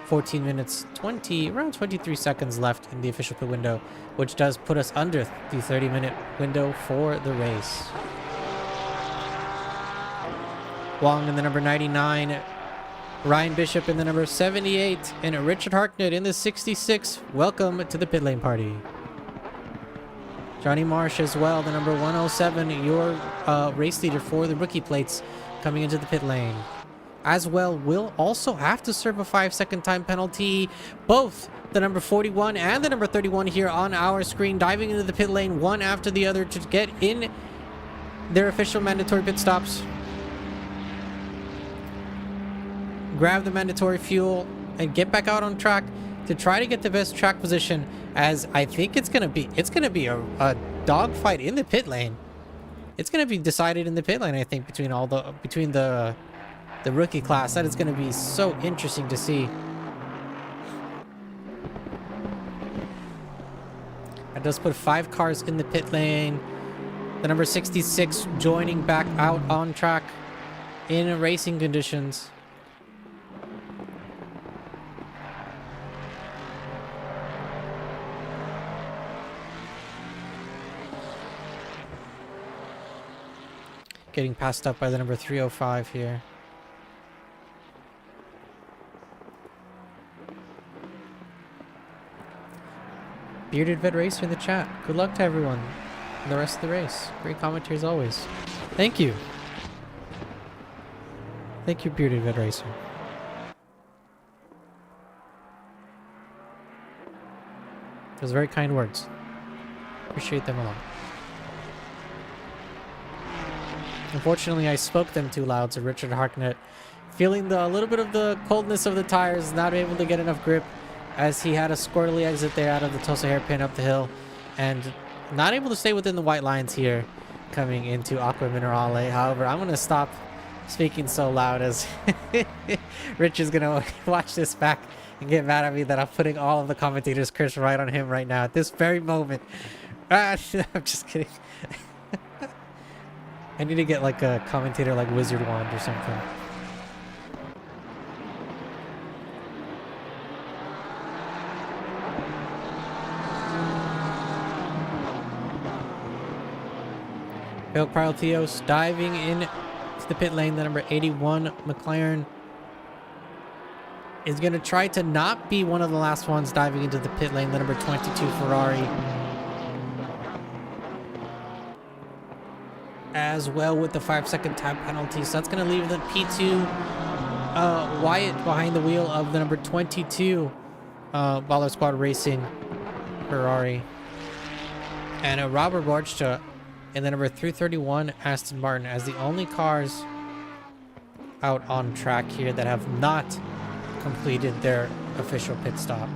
14 minutes, around 23 seconds left in the official pit window, which does put us under the 30-minute window for the race. Wong in the number 99, Ryan Bishop in the number 78, and Richard Harknett in the 66. Welcome to the pit lane party. Johnny Marsh as well, the number 107, your race leader for the rookie plates, coming into the pit lane. As well, will also have to serve a 5-second time penalty. Both the number 41 and the number 31 here on our screen, diving into the pit lane one after the other to get in their official mandatory pit stops. Grab the mandatory fuel and get back out on track to try to get the best track position, as I think it's gonna be a dogfight in the pit lane. It's gonna be decided in the pit lane, I think, between the rookie class. That is gonna be so interesting to see. That does put 5 cars in the pit lane. The number 66 joining back out on track in racing conditions. Getting passed up by the number 305 here. Bearded Vet Racer in the chat. Good luck to everyone in the rest of the race. Great commentary as always. Thank you. Thank you, Bearded Vet Racer. Those very kind words. Appreciate them a lot. Unfortunately, I spoke them too loud, so Richard Harknett, feeling a little bit of the coldness of the tires, not able to get enough grip, as he had a squirrely exit there out of the Tosa hairpin up the hill, and not able to stay within the white lines here, coming into Aqua Minerale. However, I'm going to stop speaking so loud, as Rich is going to watch this back and get mad at me that I'm putting all of the commentators' curse right on him right now at this very moment. I'm just kidding. I need to get like a commentator like Wizard Wand or something. Bill Theos diving in to the pit lane. The number 81 McLaren is going to try to not be one of the last ones diving into the pit lane. The number 22 Ferrari, as well, with the 5-second time penalty. So that's going to leave the P2 Wyatt behind the wheel of the number 22 Baller Squad Racing Ferrari, and Robert Borchta in the number 331 Aston Martin as the only cars out on track here that have not completed their official pit stop.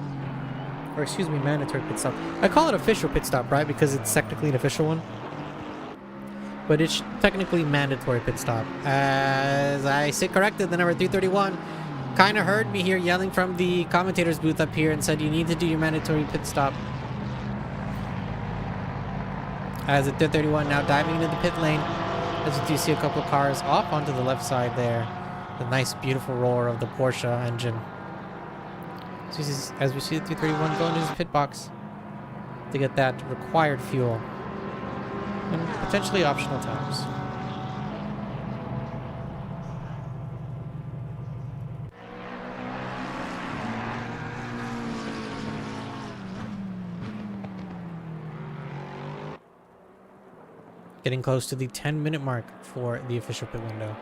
Or excuse me, mandatory pit stop. I call it official pit stop, right? Because it's technically an official one. But it's technically mandatory pit stop. As I sit corrected, the number 331 kind of heard me here yelling from the commentator's booth up here and said, you need to do your mandatory pit stop. As the 331 now diving into the pit lane, as you do see a couple of cars off onto the left side there. The nice, beautiful roar of the Porsche engine. So as we see the 331 go into his pit box to get that required fuel and potentially optional tires. Getting close to the 10-minute mark for the official pit window.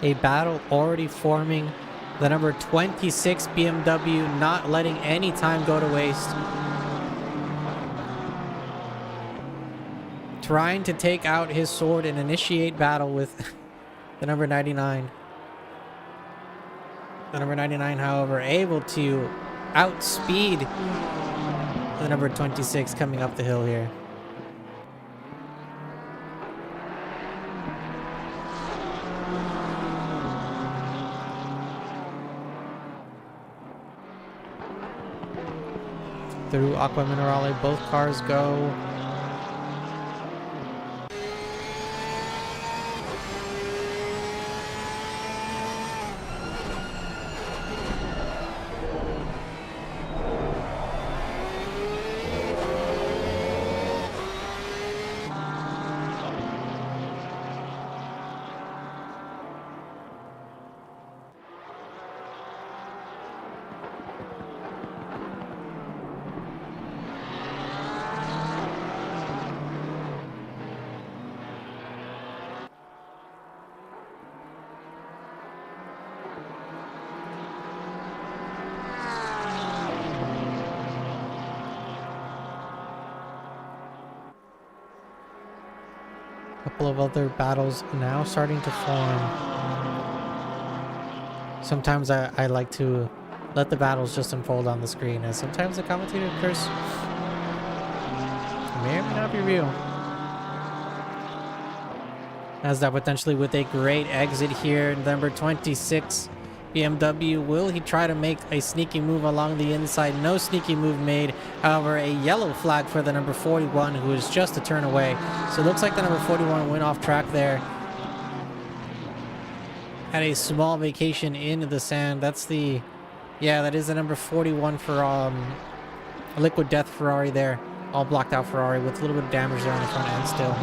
A battle already forming The number 26 BMW not letting any time go to waste. Trying to take out his sword and initiate battle with the number 99. The number 99, however, able to outspeed the number 26 coming up the hill here. Through Aqua Minerale, both cars go. Couple of other battles now starting to form. Sometimes I like to let the battles just unfold on the screen, as sometimes the commentator curse may or may not be real. As that potentially with a great exit here, number 26 BMW, will he try to make a sneaky move along the inside? No sneaky move made. However, a yellow flag for the number 41, who is just a turn away. So it looks like the number 41 went off track there. Had a small vacation in the sand. That's the, yeah, that is the number 41 for Liquid Death Ferrari there. All blocked out Ferrari with a little bit of damage there on the front end still.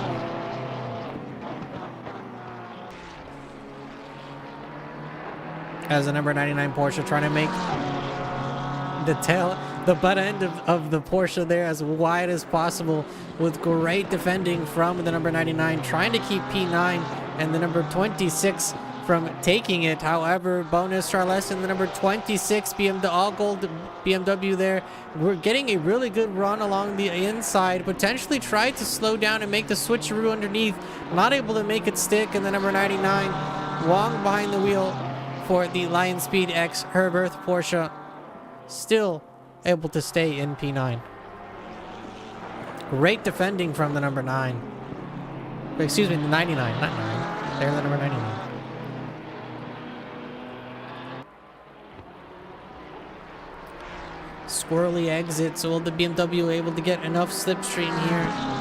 As the number 99 Porsche trying to make the butt end of the Porsche there as wide as possible, with great defending from the number 99, trying to keep P9 and the number 26 from taking it. However, bonus Charles and the number 26 BMW, all gold BMW there. We're getting a really good run along the inside. Potentially tried to slow down and make the switcheroo underneath. Not able to make it stick, and the number 99 Wong behind the wheel for the Lion Speed X Herberth Porsche, still able to stay in P9. Great defending from the number 9. Excuse me, the 99, not 9. They're the number 99. Squirrely exit, so will the BMW able to get enough slipstream here?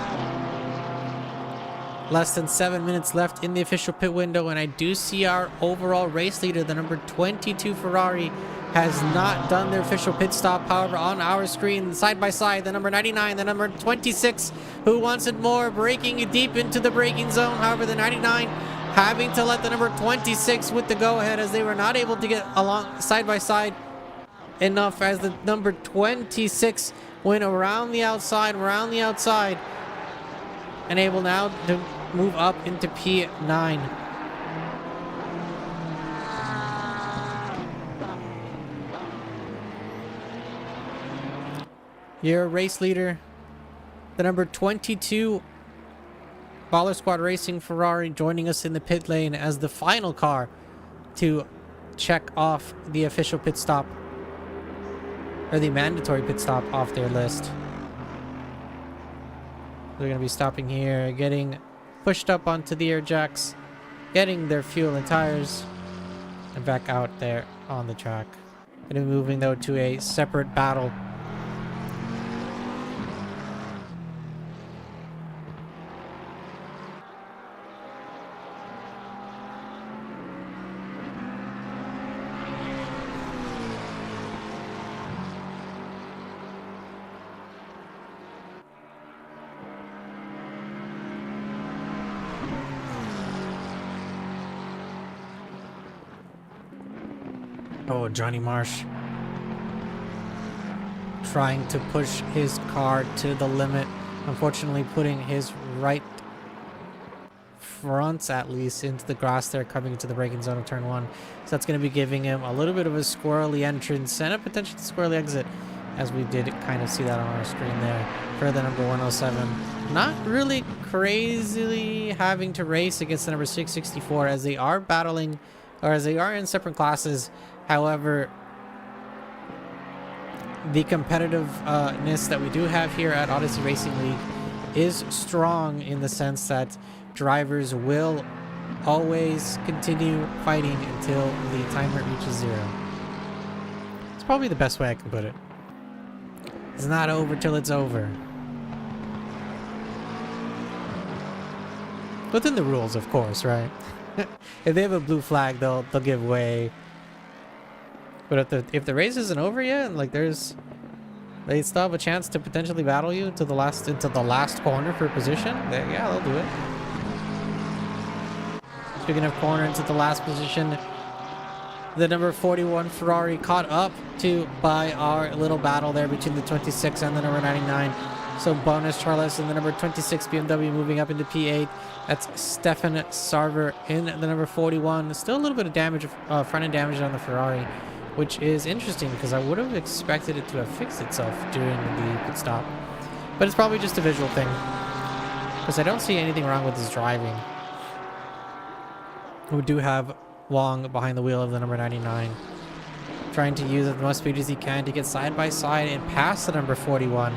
Less than 7 minutes left in the official pit window, and I do see our overall race leader, the number 22 Ferrari, has not done their official pit stop. However, on our screen, side by side, the number 99, the number 26, who wants it more, braking deep into the braking zone. However, the 99 having to let the number 26 with the go-ahead, as they were not able to get along side by side enough, as the number 26 went around the outside, and able now to move up into P9. Your race leader, the number 22 Baller Squad Racing Ferrari, joining us in the pit lane as the final car to check off the official pit stop, or the mandatory pit stop, off their list. They're going to be stopping here, getting pushed up onto the air jacks, getting their fuel and tires, and back out there on the track. Going to be moving though to a separate battle. Oh, Johnny Marsh trying to push his car to the limit. Unfortunately, putting his right front at least into the grass there, coming into the braking zone of turn 1. So that's going to be giving him a little bit of a squirrely entrance and a potentially squirrely exit, as we did kind of see that on our screen there for the number 107. Not really crazily having to race against the number 664, as they are battling, or as they are in separate classes. However, the competitiveness that we do have here at Odyssey Racing League is strong, in the sense that drivers will always continue fighting until the timer reaches 0. It's probably the best way I can put it. It's not over till it's over. Within the rules, of course, right? If they have a blue flag, they'll give way. But if the race isn't over yet, like they still have a chance to potentially battle you into the last corner for position, yeah, they'll do it. Speaking of corner into the last position, the number 41 Ferrari caught up to by our little battle there between the 26 and the number 99. So bonus Charles and the number 26 BMW moving up into P8. That's Stefan Sarver in the number 41. Still a little bit of damage, front end damage on the Ferrari, which is interesting because I would have expected it to have fixed itself during the pit stop. But it's probably just a visual thing, because I don't see anything wrong with his driving. We do have Wong behind the wheel of the number 99, trying to use as much speed as he can to get side by side and pass the number 41,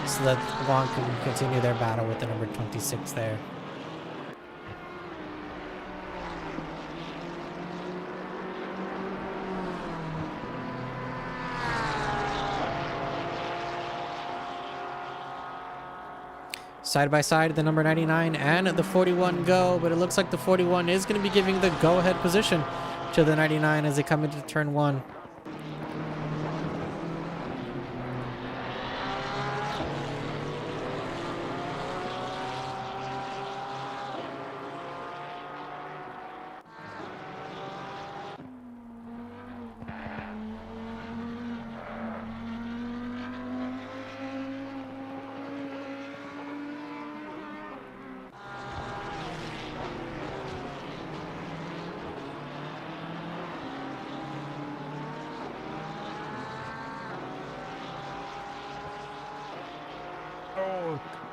so that Wong can continue their battle with the number 26 there. Side by side, the number 99 and the 41 go, but it looks like the 41 is going to be giving the go-ahead position to the 99 as they come into turn 1.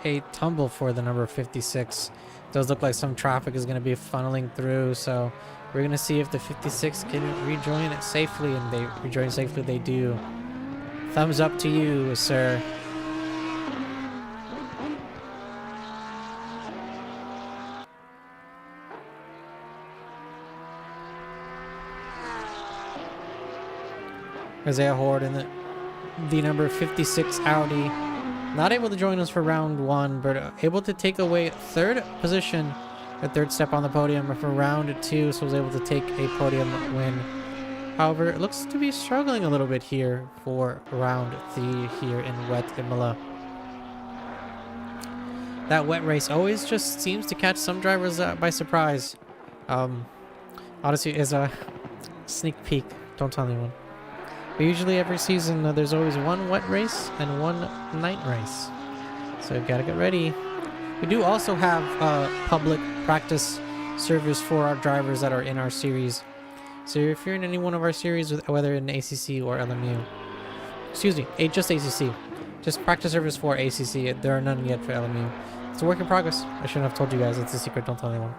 A tumble for the number 56. Does look like some traffic is going to be funneling through, so we're going to see if the 56 can rejoin it safely, and they rejoin safely. They do. Thumbs up to you, sir. Isaiah Horde and the number 56 Audi. Not able to join us for round 1, but able to take away third position, a third step on the podium for round 2, so was able to take a podium win. However, it looks to be struggling a little bit here for round 3 here in wet Imola. That wet race always just seems to catch some drivers by surprise. Odyssey is a sneak peek, don't tell anyone. But usually every season there's always one wet race and one night race, so you gotta get ready. We do also have public practice servers for our drivers that are in our series. So if you're in any one of our series, whether in ACC or LMU, excuse me, just ACC, just practice servers for ACC. There are none yet for LMU. It's a work in progress. I shouldn't have told you guys. It's a secret. Don't tell anyone.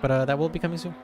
But that will be coming soon.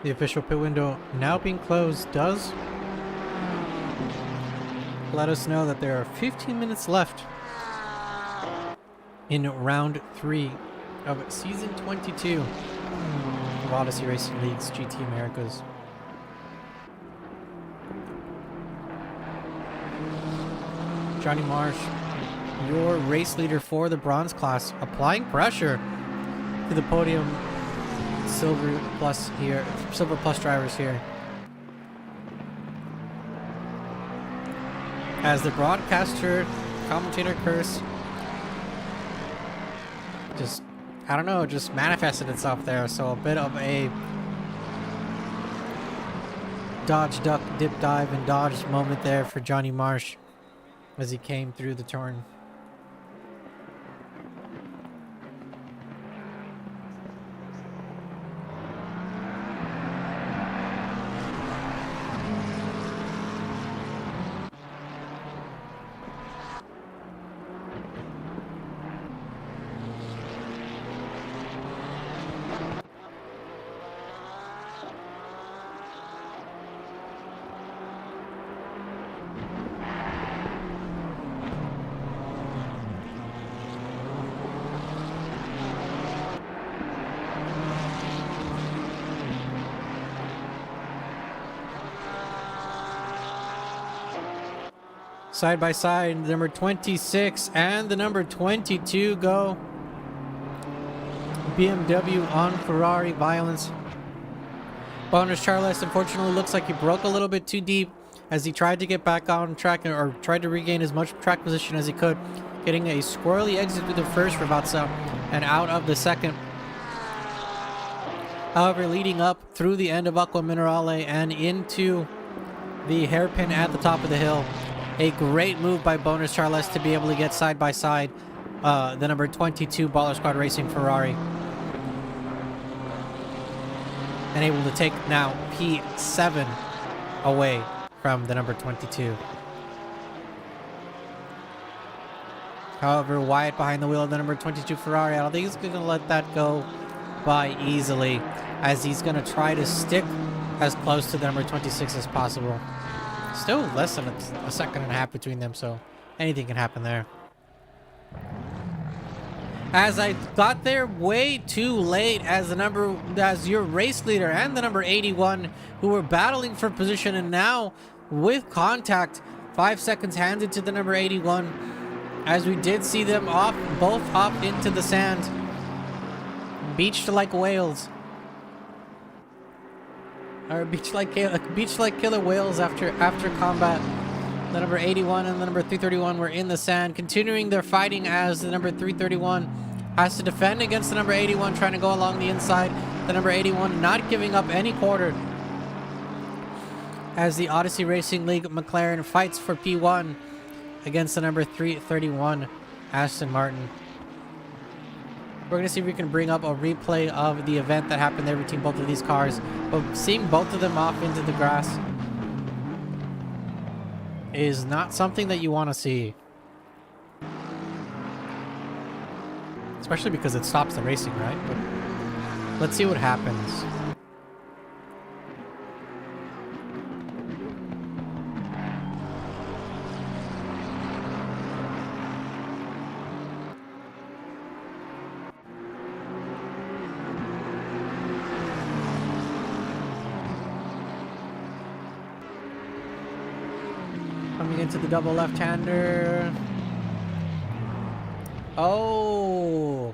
The official pit window now being closed does let us know that there are 15 minutes left in round 3 of season 22 of Odyssey Racing League's GT Americas. Johnny Marsh, your race leader for the bronze class, applying pressure to the podium. Silver plus drivers here. As the broadcaster commentator curse just, I don't know, just manifested itself there. So a bit of a dodge, duck, dip, dive, and dodge moment there for Johnny Marsh as he came through the turn. Side by side, the number 26 and the number 22 go. BMW on Ferrari violence. Bonus Charles unfortunately looks like he broke a little bit too deep as he tried to get back on track, or tried to regain as much track position as he could, getting a squirrely exit through the first Ravazza and out of the second. However, leading up through the end of Acqua Minerale and into the hairpin at the top of the hill, a great move by Bonus Charles to be able to get side by side the number 22 Baller Squad Racing Ferrari. And able to take now P7 away from the number 22. However, Wyatt behind the wheel of the number 22 Ferrari, I don't think he's going to let that go by easily, as he's going to try to stick as close to the number 26 as possible. Still less than a second and a half between them, so anything can happen there. As I got there way too late, as your race leader and the number 81 who were battling for position, and now with contact, 5 seconds handed to the number 81, as we did see them both off into the sand, beached like whales. Or beach like killer whales after combat. The number 81 and the number 331 were in the sand, continuing their fighting as the number 331 has to defend against the number 81, trying to go along the inside. The number 81 not giving up any quarter, as the Odyssey Racing League McLaren fights for P1 against the number 331 Aston Martin. We're going to see if we can bring up a replay of the event that happened there between both of these cars. But seeing both of them off into the grass is not something that you want to see. Especially because it stops the racing, right? But let's see what happens. Coming into the double left-hander. Oh!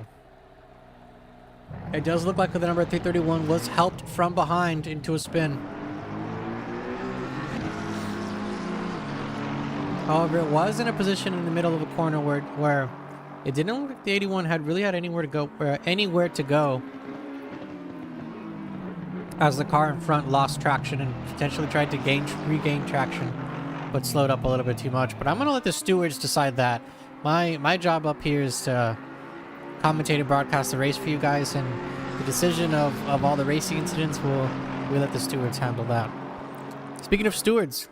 It does look like the number 331 was helped from behind into a spin. However, it was in a position in the middle of a corner where it didn't look like the 81 had anywhere to go. As the car in front lost traction and potentially tried to regain traction, but slowed up a little bit too much. But I'm going to let the stewards decide that. My job up here is to commentate and broadcast the race for you guys, and the decision of all the racing incidents, we'll let the stewards handle that. Speaking of stewards,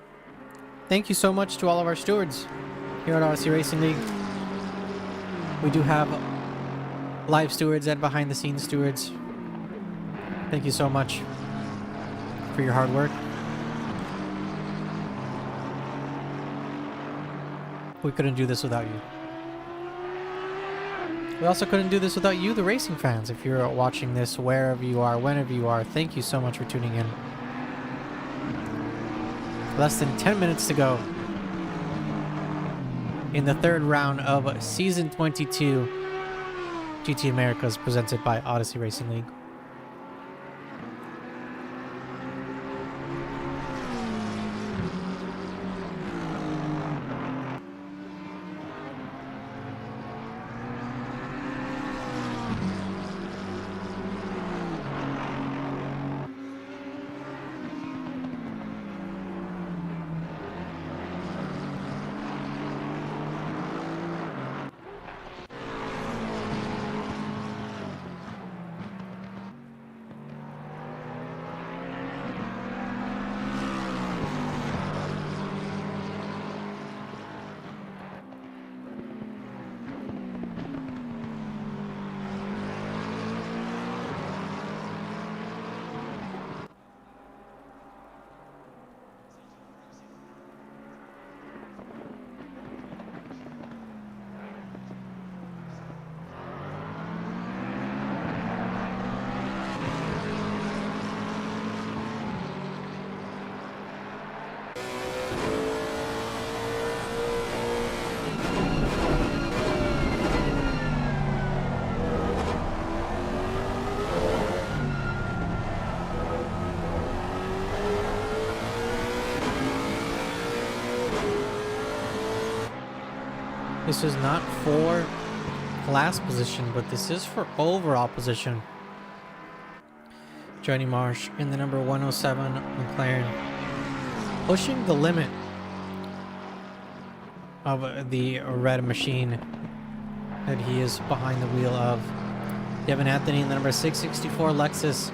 thank you so much to all of our stewards here at Odyssey Racing League. We do have live stewards and behind the scenes stewards. Thank you so much. for your hard work. We couldn't do this without you. We also couldn't do this without you, the racing fans. If you're watching this wherever you are, whenever you are, thank you so much for tuning in. Less than 10 minutes to go in the third round of Season 22 GT Americas presented by Odyssey Racing League. This is not for class position, but this is for overall position. Johnny Marsh in the number 107 McLaren, pushing the limit of the red machine that he is behind the wheel of. Devin Anthony in the number 664 Lexus.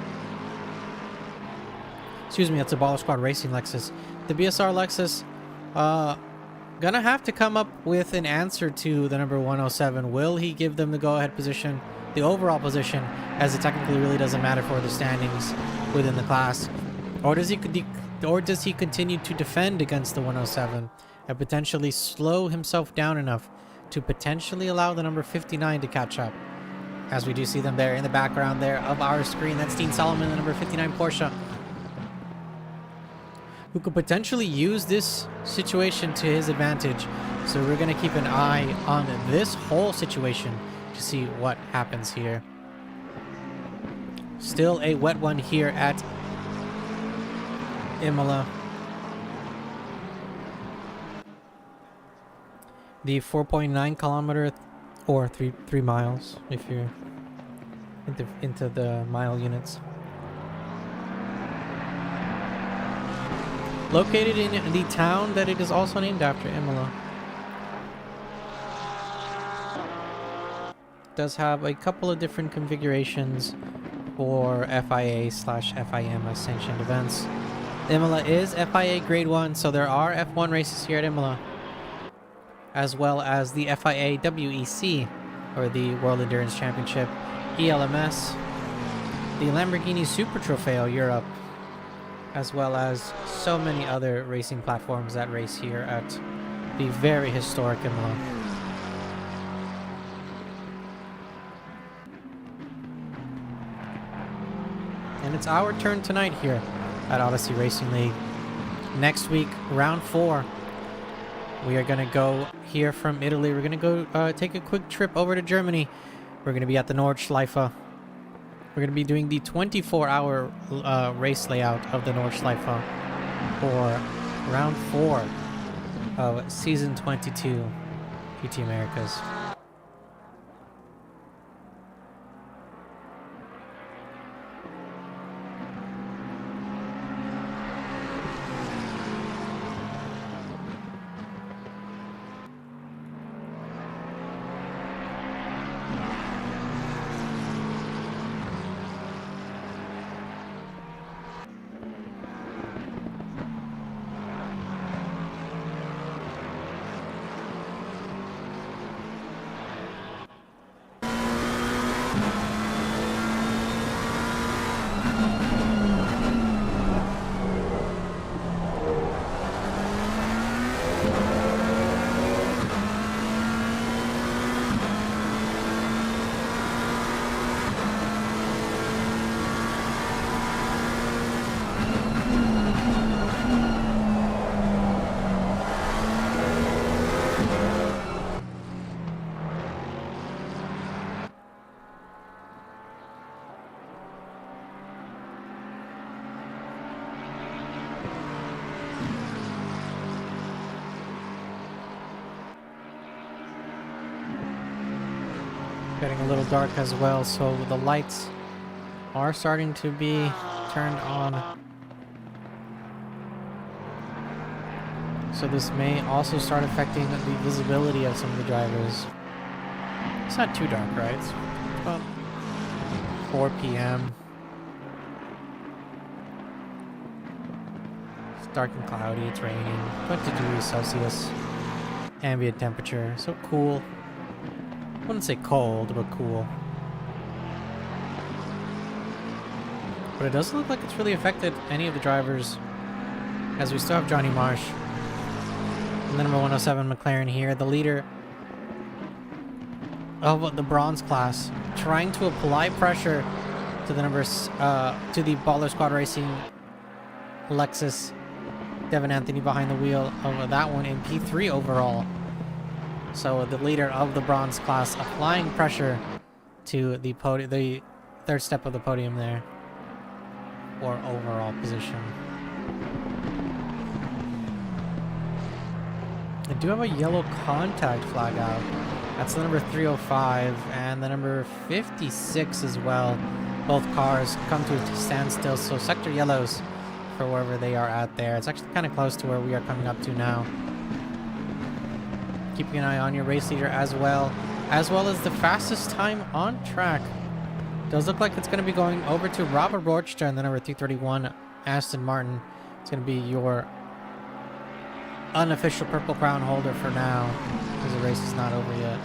Excuse me, that's a Baller Squad Racing Lexus. The BSR Lexus, gonna have to come up with an answer to the number 107. Will he give them the go-ahead position, the overall position, as it technically really doesn't matter for the standings within the class, or does he continue to defend against the 107 and potentially slow himself down enough to potentially allow the number 59 to catch up? As we do see them there in the background there of our screen, that's Dean Solomon, the number 59 Porsche, who could potentially use this situation to his advantage. So we're going to keep an eye on this whole situation to see what happens here. Still a wet one here at Imola. The 4.9 kilometer or 3 miles if you're into the mile units. Located in the town that it is also named after, Imola. Does have a couple of different configurations for FIA/FIM sanctioned events. Imola is FIA Grade 1, so there are F1 races here at Imola, as well as the FIA WEC, or the World Endurance Championship, ELMS, the Lamborghini Super Trofeo Europe, as well as so many other racing platforms that race here at the very historic Imola. And it's our turn tonight here at Odyssey Racing League. Next week, round 4, we are going to go here from Italy. We're going to go take a quick trip over to Germany. We're going to be at the Nordschleife. We're going to be doing the 24-hour race layout of the Nordschleife for round 4 of Season 22 GT Americas. getting a little dark as well, so the lights are starting to be turned on. So this may also start affecting the visibility of some of the drivers. It's not too dark, right? It's about 4 p.m. It's dark and cloudy, it's raining, 20 degrees Celsius. Ambient temperature, so cool. I wouldn't say cold, but cool. But it doesn't look like it's really affected any of the drivers, as we still have Johnny Marsh. And the number 107 McLaren here, the leader of the bronze class, trying to apply pressure to the to the Baller Squad Racing Lexus. Devin Anthony behind the wheel of that one in P3 overall. So the leader of the bronze class applying pressure to the third step of the podium there for overall position. I do have a yellow contact flag out. That's the number 305 and the number 56 as well. Both cars come to a standstill, so sector yellows for wherever they are at there. It's actually kind of close to where we are coming up to now. Keeping an eye on your race leader as well as the fastest time on track. Does look like it's going to be going over to Robert Borchster and the number 331 Aston Martin. It's going to be your unofficial Purple Crown holder for now, because the race is not over yet.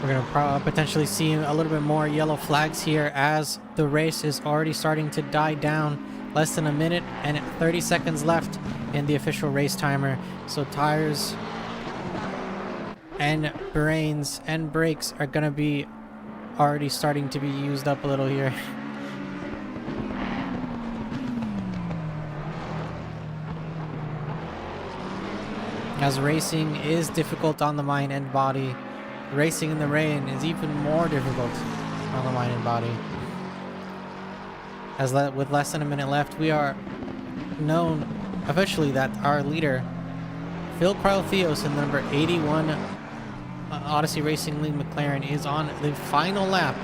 We're going to potentially see a little bit more yellow flags here as the race is already starting to die down. Less than a minute and 30 seconds left in the official race timer. So tires and brains and brakes are going to be already starting to be used up a little here. As racing is difficult on the mind and body, racing in the rain is even more difficult on the mind and body. As with less than a minute left, we are known officially that our leader, Phil Cryotheos, in the number 81 Odyssey Racing League McLaren, is on the final lap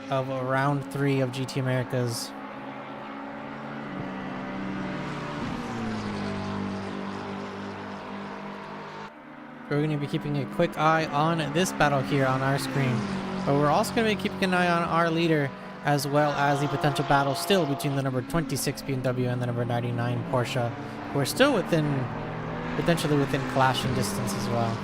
of round 3 of GT Americas. We're going to be keeping a quick eye on this battle here on our screen, but we're also going to be keeping an eye on our leader, as well as the potential battle still between the number 26 BMW and the number 99 Porsche. We're still potentially within clashing distance as well.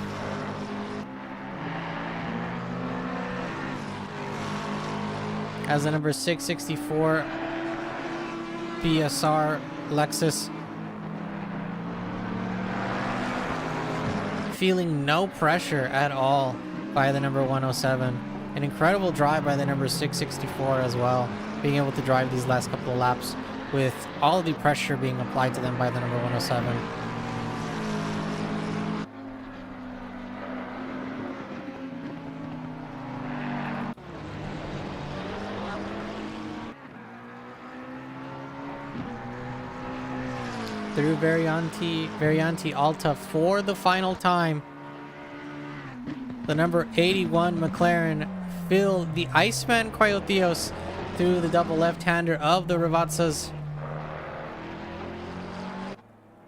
As the number 664 BSR Lexus feeling no pressure at all by the number 107. An incredible drive by the number 664 as well, being able to drive these last couple of laps with all of the pressure being applied to them by the number 107. Through Varianti Alta for the final time. The number 81 McLaren, Phil the Iceman Cryotheos, through the double left-hander of the Rivazzas.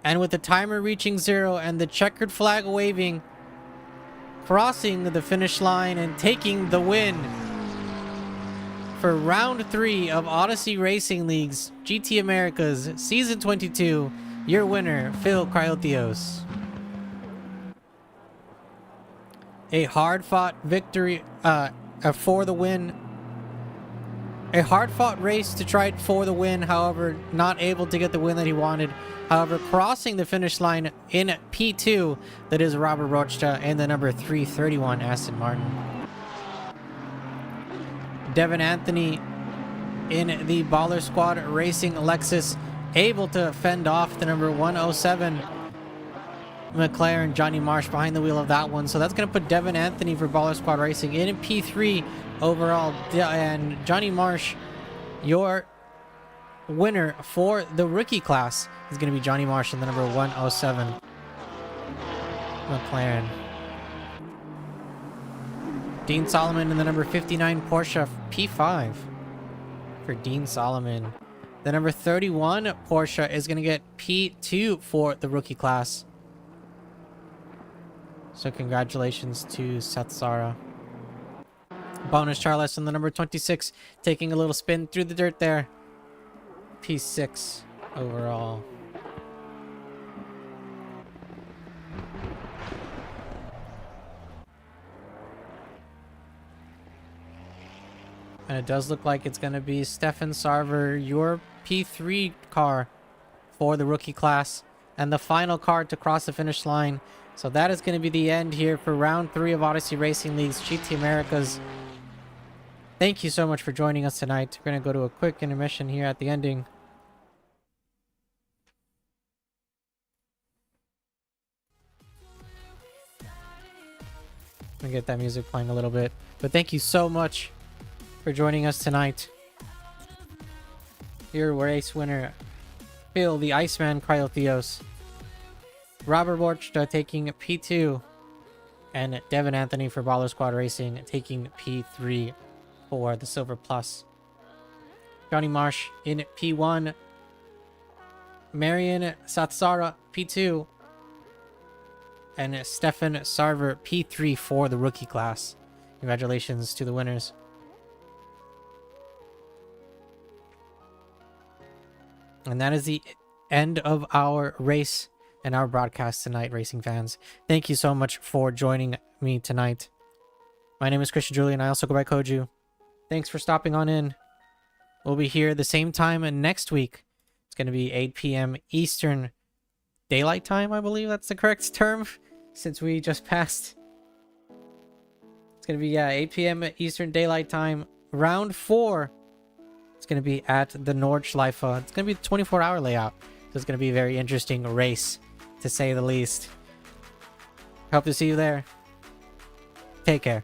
And with the timer reaching 0 and the checkered flag waving, crossing the finish line and taking the win for round 3 of Odyssey Racing League's GT Americas Season 22. Your winner, Phil Cryotheos. A hard-fought victory for the win. A hard-fought race to try for the win, however, not able to get the win that he wanted. However, crossing the finish line in P2, that is Robert Rochta and the number 331 Aston Martin. Devin Anthony in the Baller Squad Racing Lexus, able to fend off the number 107 McLaren, Johnny Marsh, behind the wheel of that one. So that's going to put Devin Anthony for Baller Squad Racing in P3 overall. And Johnny Marsh, your winner for the rookie class, is going to be Johnny Marsh in the number 107 McLaren. Dean Solomon in the number 59 Porsche P5 for Dean Solomon. The number 31 Porsche is going to get P2 for the rookie class. So congratulations to Seth Zara. Bonus Charles on the number 26, taking a little spin through the dirt there. P6 overall. And it does look like it's going to be Stefan Sarver, your P3 car for the rookie class, and the final car to cross the finish line. So that is going to be the end here for round 3 of Odyssey Racing League's GT Americas. Thank you so much for joining us tonight. We're going to go to a quick intermission here at the ending. I'm going to get that music playing a little bit. But thank you so much for joining us tonight. Your race winner, Phil the Iceman Cryotheos. Robert Borchta taking P2. And Devin Anthony for Baller Squad Racing taking P3 for the Silver Plus. Johnny Marsh in P1. Marian Satsara P2. And Stefan Sarver P3 for the rookie class. Congratulations to the winners. And that is the end of our race and our broadcast tonight, racing fans. Thank you so much for joining me tonight. My name is Christian Julian. I also go by Koju. Thanks for stopping on in. We'll be here the same time next week. It's going to be 8 p.m. Eastern Daylight Time, I believe that's the correct term, since we just passed. It's going to be 8 p.m. Eastern Daylight Time. Round 4. It's going to be at the Nordschleife. It's going to be a 24-hour layout. So it's going to be a very interesting race, to say the least. Hope to see you there. Take care.